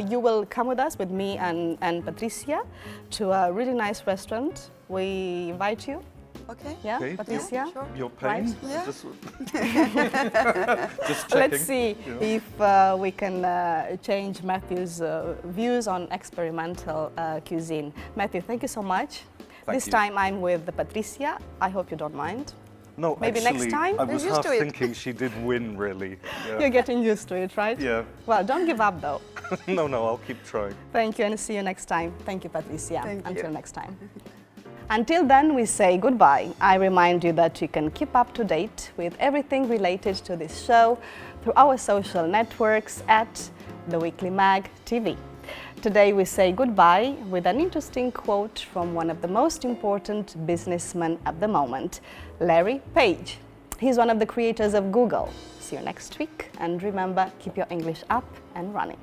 you will come with us, with me and Patricia, to a really nice restaurant. We invite you. Okay. Yeah, Okay. Patricia? Sure. You're paying? Right? Yeah. Just checking. Let's see if we can change Matthew's views on experimental cuisine. Matthew, thank you so much. This time I'm with Patricia. I hope you don't mind. No, Maybe actually, next time? I was You're half used to it. thinking she did win, really. Yeah. You're getting used to it, right? Yeah. Well, don't give up, though. No, I'll keep trying. Thank you, and see you next time. Thank you, Patricia. Thank you. Until next time. Until then, we say goodbye. I remind you that you can keep up to date with everything related to this show through our social networks at The Weekly Mag TV. Today we say goodbye with an interesting quote from one of the most important businessmen at the moment, Larry Page. He's one of the creators of Google. See you next week, and remember, keep your English up and running.